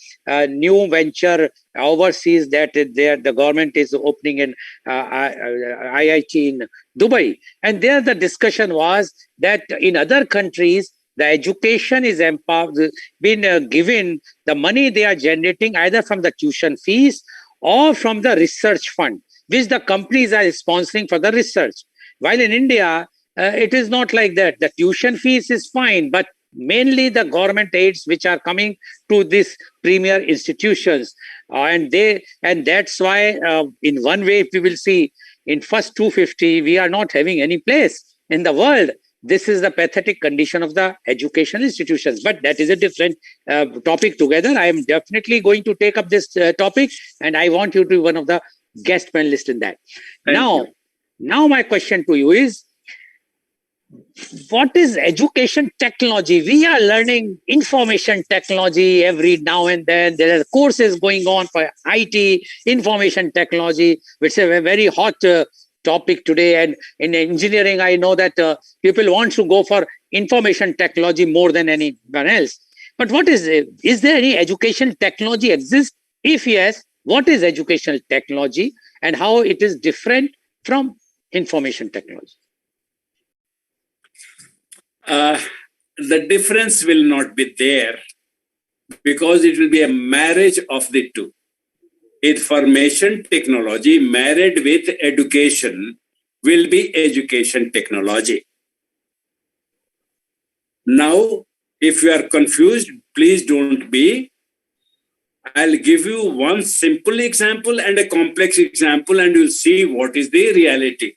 new venture overseas that the government is opening in IIT in Dubai. And there the discussion was that in other countries, the education is been given, the money they are generating either from the tuition fees or from the research fund, which the companies are sponsoring for the research. While in India, it is not like that. The tuition fees is fine, but mainly the government aids which are coming to these premier institutions. And that's why in one way, if we will see in first 250, we are not having any place in the world. This is the pathetic condition of the educational institutions. But that is a different topic together. I am definitely going to take up this topic, and I want you to be one of the guest panelists in that. Now my question to you is, what is education technology? We are learning information technology every now and then. There are courses going on for IT, information technology, which is a very hot topic today. And in engineering, I know that people want to go for information technology more than anyone else. But what is it? Is there any education technology exist? If yes, what is educational technology and how it is different from information technology? The difference will not be there, because it will be a marriage of the two. Information technology married with education will be education technology. Now, if you are confused, please don't be. I'll give you one simple example and a complex example, and you'll see what is the reality.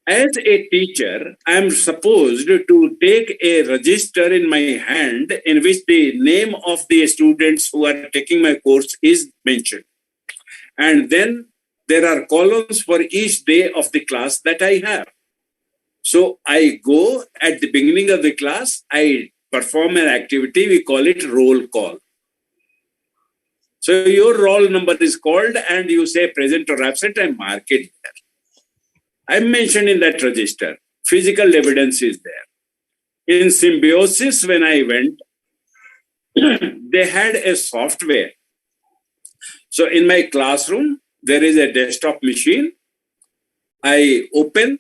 As a teacher, I am supposed to take a register in my hand in which the name of the students who are taking my course is mentioned. And then there are columns for each day of the class that I have. So I go at the beginning of the class, I perform an activity, we call it roll call. So your roll number is called and you say present or absent, I mark it there. I'm mentioned in that register. Physical evidence is there. In Symbiosis, when I went, they had a software. So in my classroom, there is a desktop machine. I open,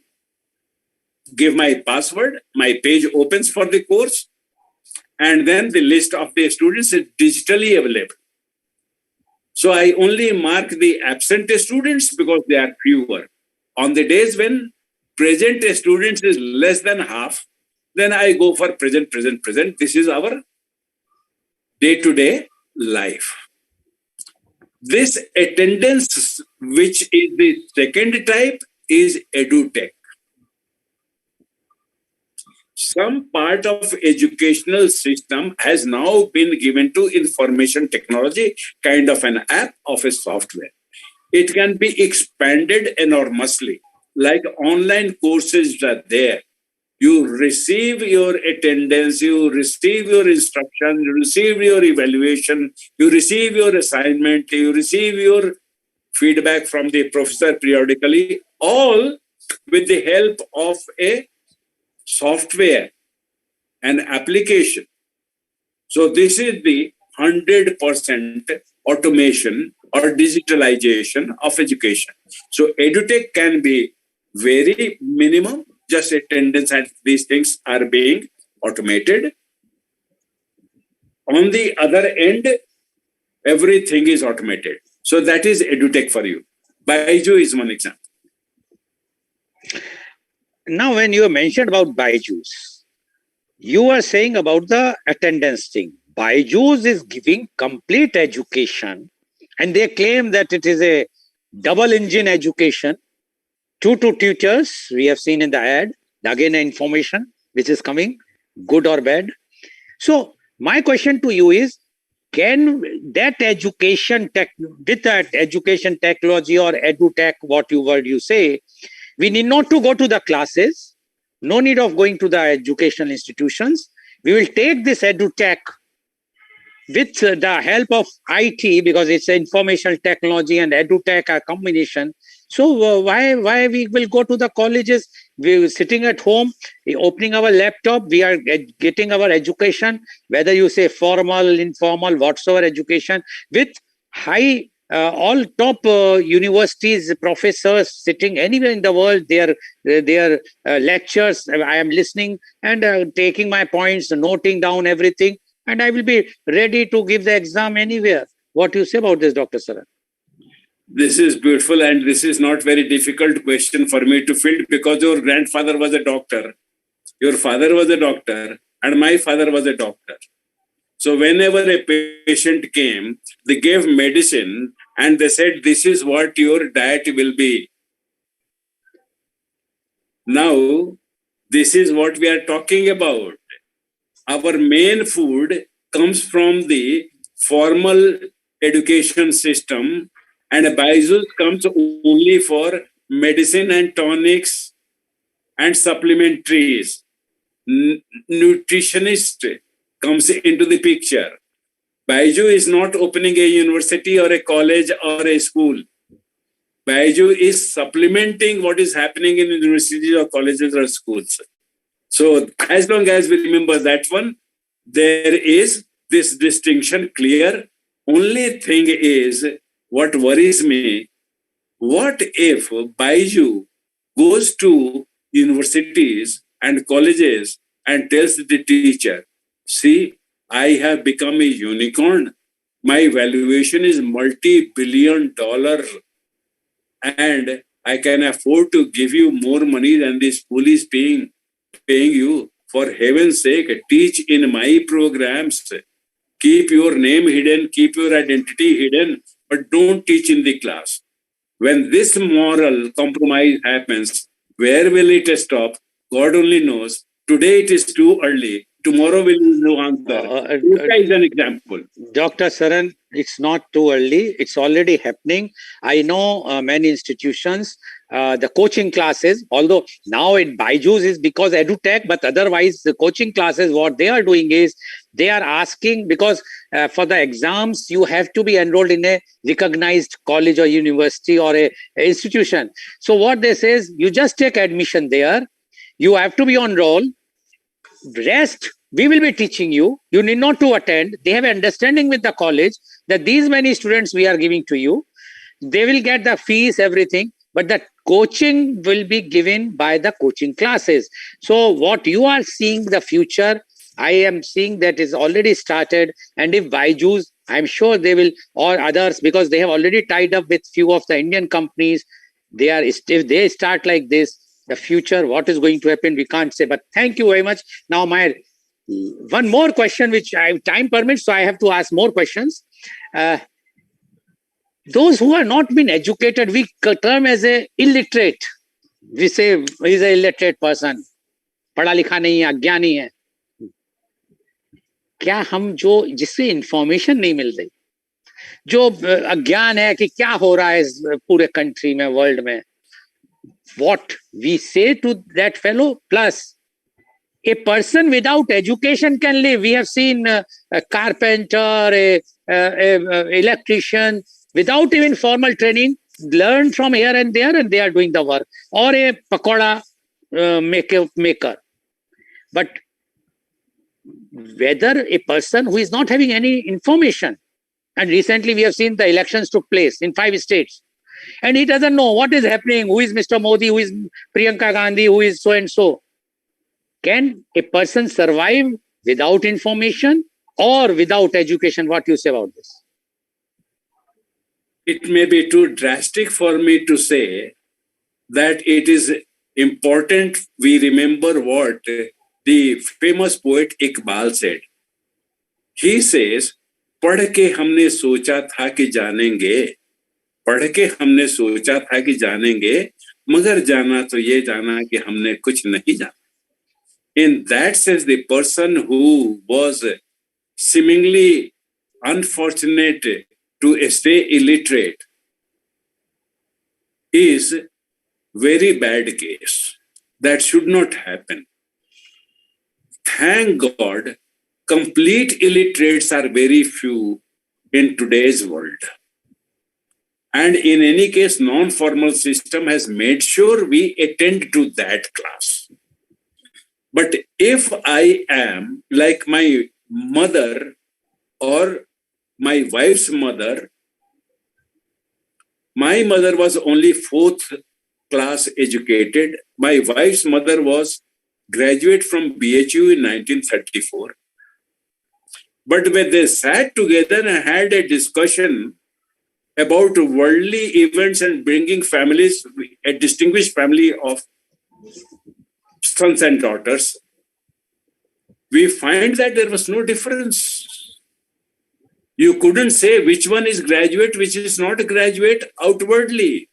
give my password, my page opens for the course, and then the list of the students is digitally available. So I only mark the absent students because they are fewer. On the days when present students is less than half, then I go for present. This is our day-to-day life. This attendance, which is the second type, is edutech. Some part of educational system has now been given to information technology, kind of an app of a software. It can be expanded enormously. Like online courses are there. You receive your attendance, you receive your instruction, you receive your evaluation, you receive your assignment, you receive your feedback from the professor periodically, all with the help of a software, an application. So this is the 100% automation or digitalization of education. So edutech can be very minimum, just attendance and these things are being automated. On the other end, everything is automated. So that is edutech for you. Baiju is one example. Now, when you mentioned about Baijus, you were saying about the attendance thing. Baijus is giving complete education, and they claim that it is a double engine education. 2 tutors, we have seen in the ad, again information which is coming, good or bad. So my question to you is, can that with that education technology or edutech, what you say, we need not to go to the classes, no need of going to the educational institutions. We will take this edutech with the help of IT, because it's information technology and edutech a combination. So why we will go to the colleges? We're sitting at home, opening our laptop, we are getting our education, whether you say formal, informal, whatsoever education, with high all top universities, professors sitting anywhere in the world, their lectures. I am listening and taking my points, noting down everything, and I will be ready to give the exam anywhere. What do you say about this, Dr. Saran? This is beautiful, and this is not very difficult question for me to fill, because your grandfather was a doctor, your father was a doctor, and my father was a doctor. So whenever a patient came, they gave medicine and they said, this is what your diet will be. Now, this is what we are talking about. Our main food comes from the formal education system, and Byju's comes only for medicine and tonics and supplementaries. Nutritionist comes into the picture. Byju is not opening a university or a college or a school. Byju is supplementing what is happening in universities or colleges or schools. So as long as we remember that one, there is this distinction clear. Only thing is, what worries me, what if Byju goes to universities and colleges and tells the teacher, see, I have become a unicorn. My valuation is multi-billion-dollar, and I can afford to give you more money than the school is paying you. For heaven's sake, teach in my programs. Keep your name hidden, keep your identity hidden, but don't teach in the class. When this moral compromise happens, where will it stop? God only knows. Today it is too early. Tomorrow will no answer. Is an example. Dr. Saran, it's not too early. It's already happening. I know many institutions, the coaching classes, although now in Byju's is because edutech, but otherwise the coaching classes, what they are doing is they are asking, because for the exams, you have to be enrolled in a recognized college or university or a institution. So what they say is, you just take admission there. You have to be on roll. Rest, we will be teaching you. You need not to attend. They have understanding with the college that these many students we are giving to you. They will get the fees, everything, but the coaching will be given by the coaching classes. So what you are seeing the future, I am seeing that is already started. And if Byju's, I'm sure they will, or others, because they have already tied up with few of the Indian companies. If they start like this, the future, what is going to happen, we can't say. But thank you very much. Now, my one more question, which time permits, so I have to ask more questions. Those who are not been educated, we term as a illiterate. We say he's an illiterate person. पढ़ा लिखा नहीं है, अज्ञानी है. क्या हम जो जिससे इंफॉर्मेशन नहीं मिल रही, जो अज्ञान है कि क्या हो रहा है इस पूरे कंट्री में, वर्ल्ड में, what we say to that fellow? Plus, a person without education can live. We have seen a carpenter, a electrician, without even formal training, learn from here and there, and they are doing the work. Or a pakoda maker. But whether a person who is not having any information, and recently we have seen the elections took place in 5 states, and he doesn't know what is happening, who is Mr. Modi, who is Priyanka Gandhi, who is so and so. Can a person survive without information or without education? What do you say about this? It may be too drastic for me to say that it is important we remember what the famous poet Iqbal said. He says, पढ़ के हमने सोचा था कि जानेंगे, पढ़ के हमने सोचा था कि जानेंगे, मगर जाना तो ये जाना कि हमने कुछ नहीं जाना. In that sense, the person who was seemingly unfortunate to stay illiterate is very bad case. That should not happen. Thank God, complete illiterates are very few in today's world. And in any case, non-formal system has made sure we attend to that class. But if I am like my mother or my wife's mother, my mother was only 4th class educated. My wife's mother was graduate from BHU in 1934. But when they sat together and had a discussion about worldly events and bringing families, a distinguished family of sons and daughters, we find that there was no difference. You couldn't say which one is graduate, which is not a graduate outwardly.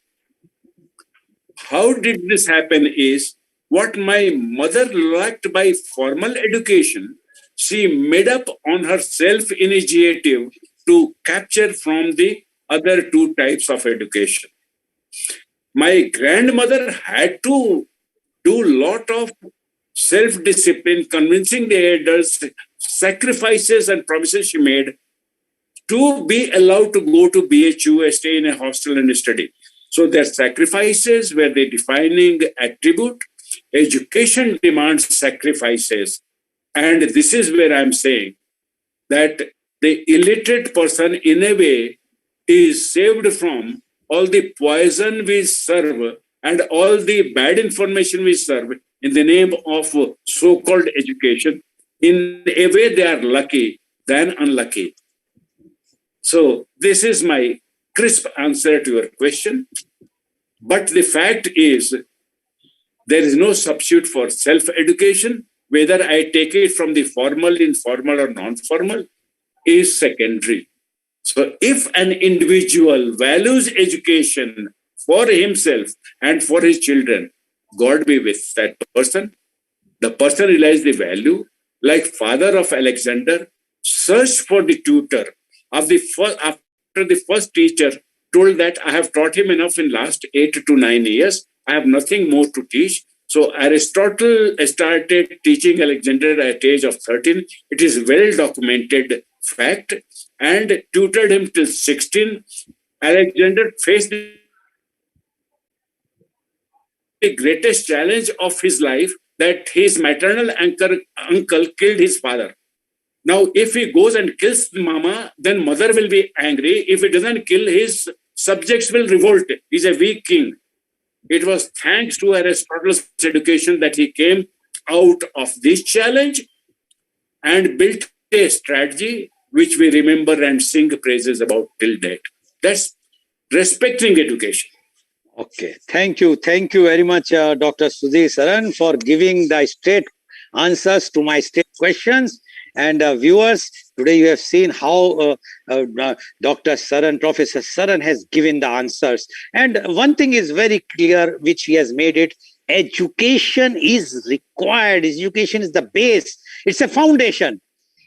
How did this happen is, what my mother lacked by formal education, she made up on her self-initiative to capture from the other 2 types of education. My grandmother had to do a lot of self-discipline, convincing the elders, sacrifices and promises she made to be allowed to go to BHU, stay in a hostel and study. So their sacrifices were the defining attribute. Education demands sacrifices. And this is where I'm saying that the illiterate person, in a way, is saved from all the poison we serve and all the bad information we serve in the name of so-called education. In a way, they are lucky than unlucky. So this is my crisp answer to your question. But the fact is, there is no substitute for self-education. Whether I take it from the formal, informal, or non-formal is secondary. So if an individual values education for himself and for his children, God be with that person. The person realizes the value. Like father of Alexander, searched for the tutor of the first, after the first teacher told that I have taught him enough in last 8 to 9 years. I have nothing more to teach. So Aristotle started teaching Alexander at the age of 13. It is well documented fact, and tutored him till 16. Alexander faced the greatest challenge of his life, that his maternal uncle killed his father. Now, if he goes and kills mama, then mother will be angry. If he doesn't kill, his subjects will revolt. He's a weak king. It was thanks to Aristotle's education that he came out of this challenge and built a strategy which we remember and sing praises about till date. That's respecting education. Okay. Thank you. Thank you very much, Dr. Sudhir Saran, for giving the straight answers to my straight questions. And viewers, today you have seen how Dr. Saran, Professor Saran has given the answers. And one thing is very clear, which he has made it, education is required. Education is the base. It's a foundation.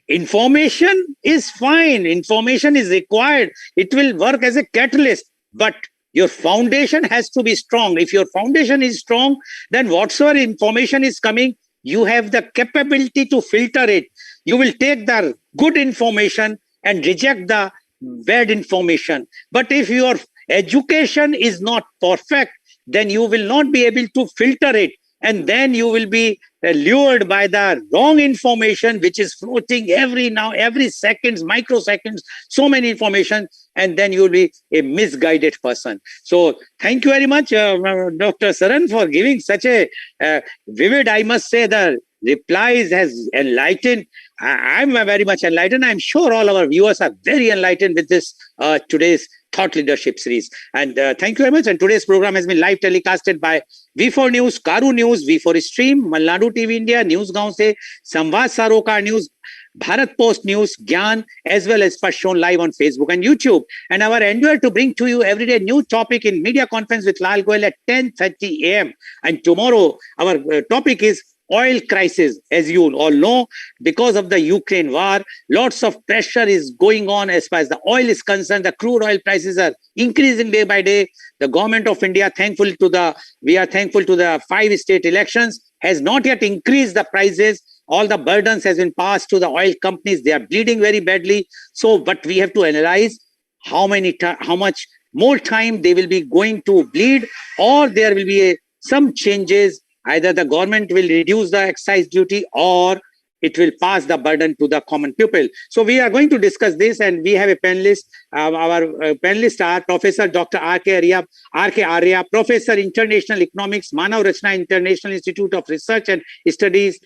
Information is fine. Information is required. It will work as a catalyst. But your foundation has to be strong. If your foundation is strong, then whatsoever information is coming, you have the capability to filter it. You will take the good information and reject the bad information. But if your education is not perfect, then you will not be able to filter it. And then you will be lured by the wrong information, which is floating every seconds, microseconds, so many information, and then you will be a misguided person. So thank you very much, Dr. Saran, for giving such a vivid, I must say, the replies has enlightened. I'm very much enlightened. I'm sure all our viewers are very enlightened with this today's Thought Leadership series. And thank you very much. And today's program has been live telecasted by V4 News, Caru News, V4 Stream, Malnadu TV India, News Gaon Se, Samvad Saroka News, Bharat Post News, Gyan, as well as first shown live on Facebook and YouTube. And our endeavor to bring to you every day new topic in media conference with Lal Goel at 10:30 a.m. And tomorrow, our topic is oil crisis. As you all know, because of the Ukraine war, lots of pressure is going on as far as the oil is concerned. The crude oil prices are increasing day by day. The government of India, we are thankful to the 5 state elections, has not yet increased the prices. All the burdens has been passed to the oil companies. They are bleeding very badly. So, but we have to analyze how much more time they will be going to bleed, or there will be some changes. Either the government will reduce the excise duty, or it will pass the burden to the common people. So we are going to discuss this, and we have a panelist. Our panelists are Professor Dr. R.K. Arya, Professor International Economics, Manav Rachna International Institute of Research and Studies,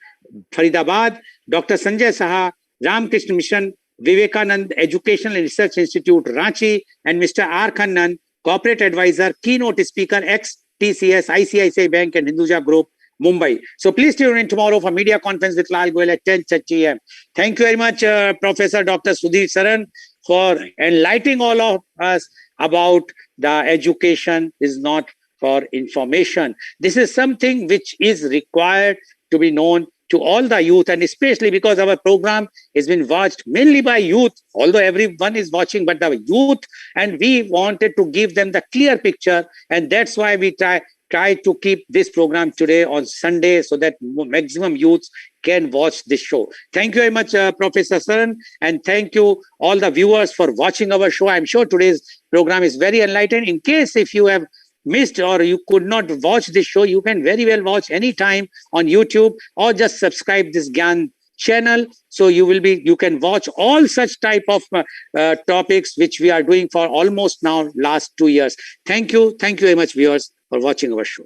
Faridabad, Dr. Sanjay Saha, Ramakrishna Mission, Vivekanand Educational and Research Institute, Ranchi, and Mr. R. Khannan, Corporate Advisor, Keynote Speaker, ex-TCS, ICICI Bank and Hinduja Group, Mumbai. So please tune in tomorrow for media conference with Lal Goel at 10:30 a.m. Thank you very much, Professor Dr. Sudhir Saran, for enlightening all of us about the education is not for information. This is something which is required to be known to all the youth, and especially because our program has been watched mainly by youth, although everyone is watching, but the youth, and we wanted to give them the clear picture, and that's why we try to keep this program today on Sunday so that maximum youths can watch this show. Thank you very much, Professor Saran, and thank you all the viewers for watching our show. I'm sure today's program is very enlightening. In case if you have missed or you could not watch this show, you can very well watch anytime on YouTube, or just subscribe this Gyan channel, so you can watch all such type of topics which we are doing for almost now last 2 years. Thank you very much, viewers, for watching our show.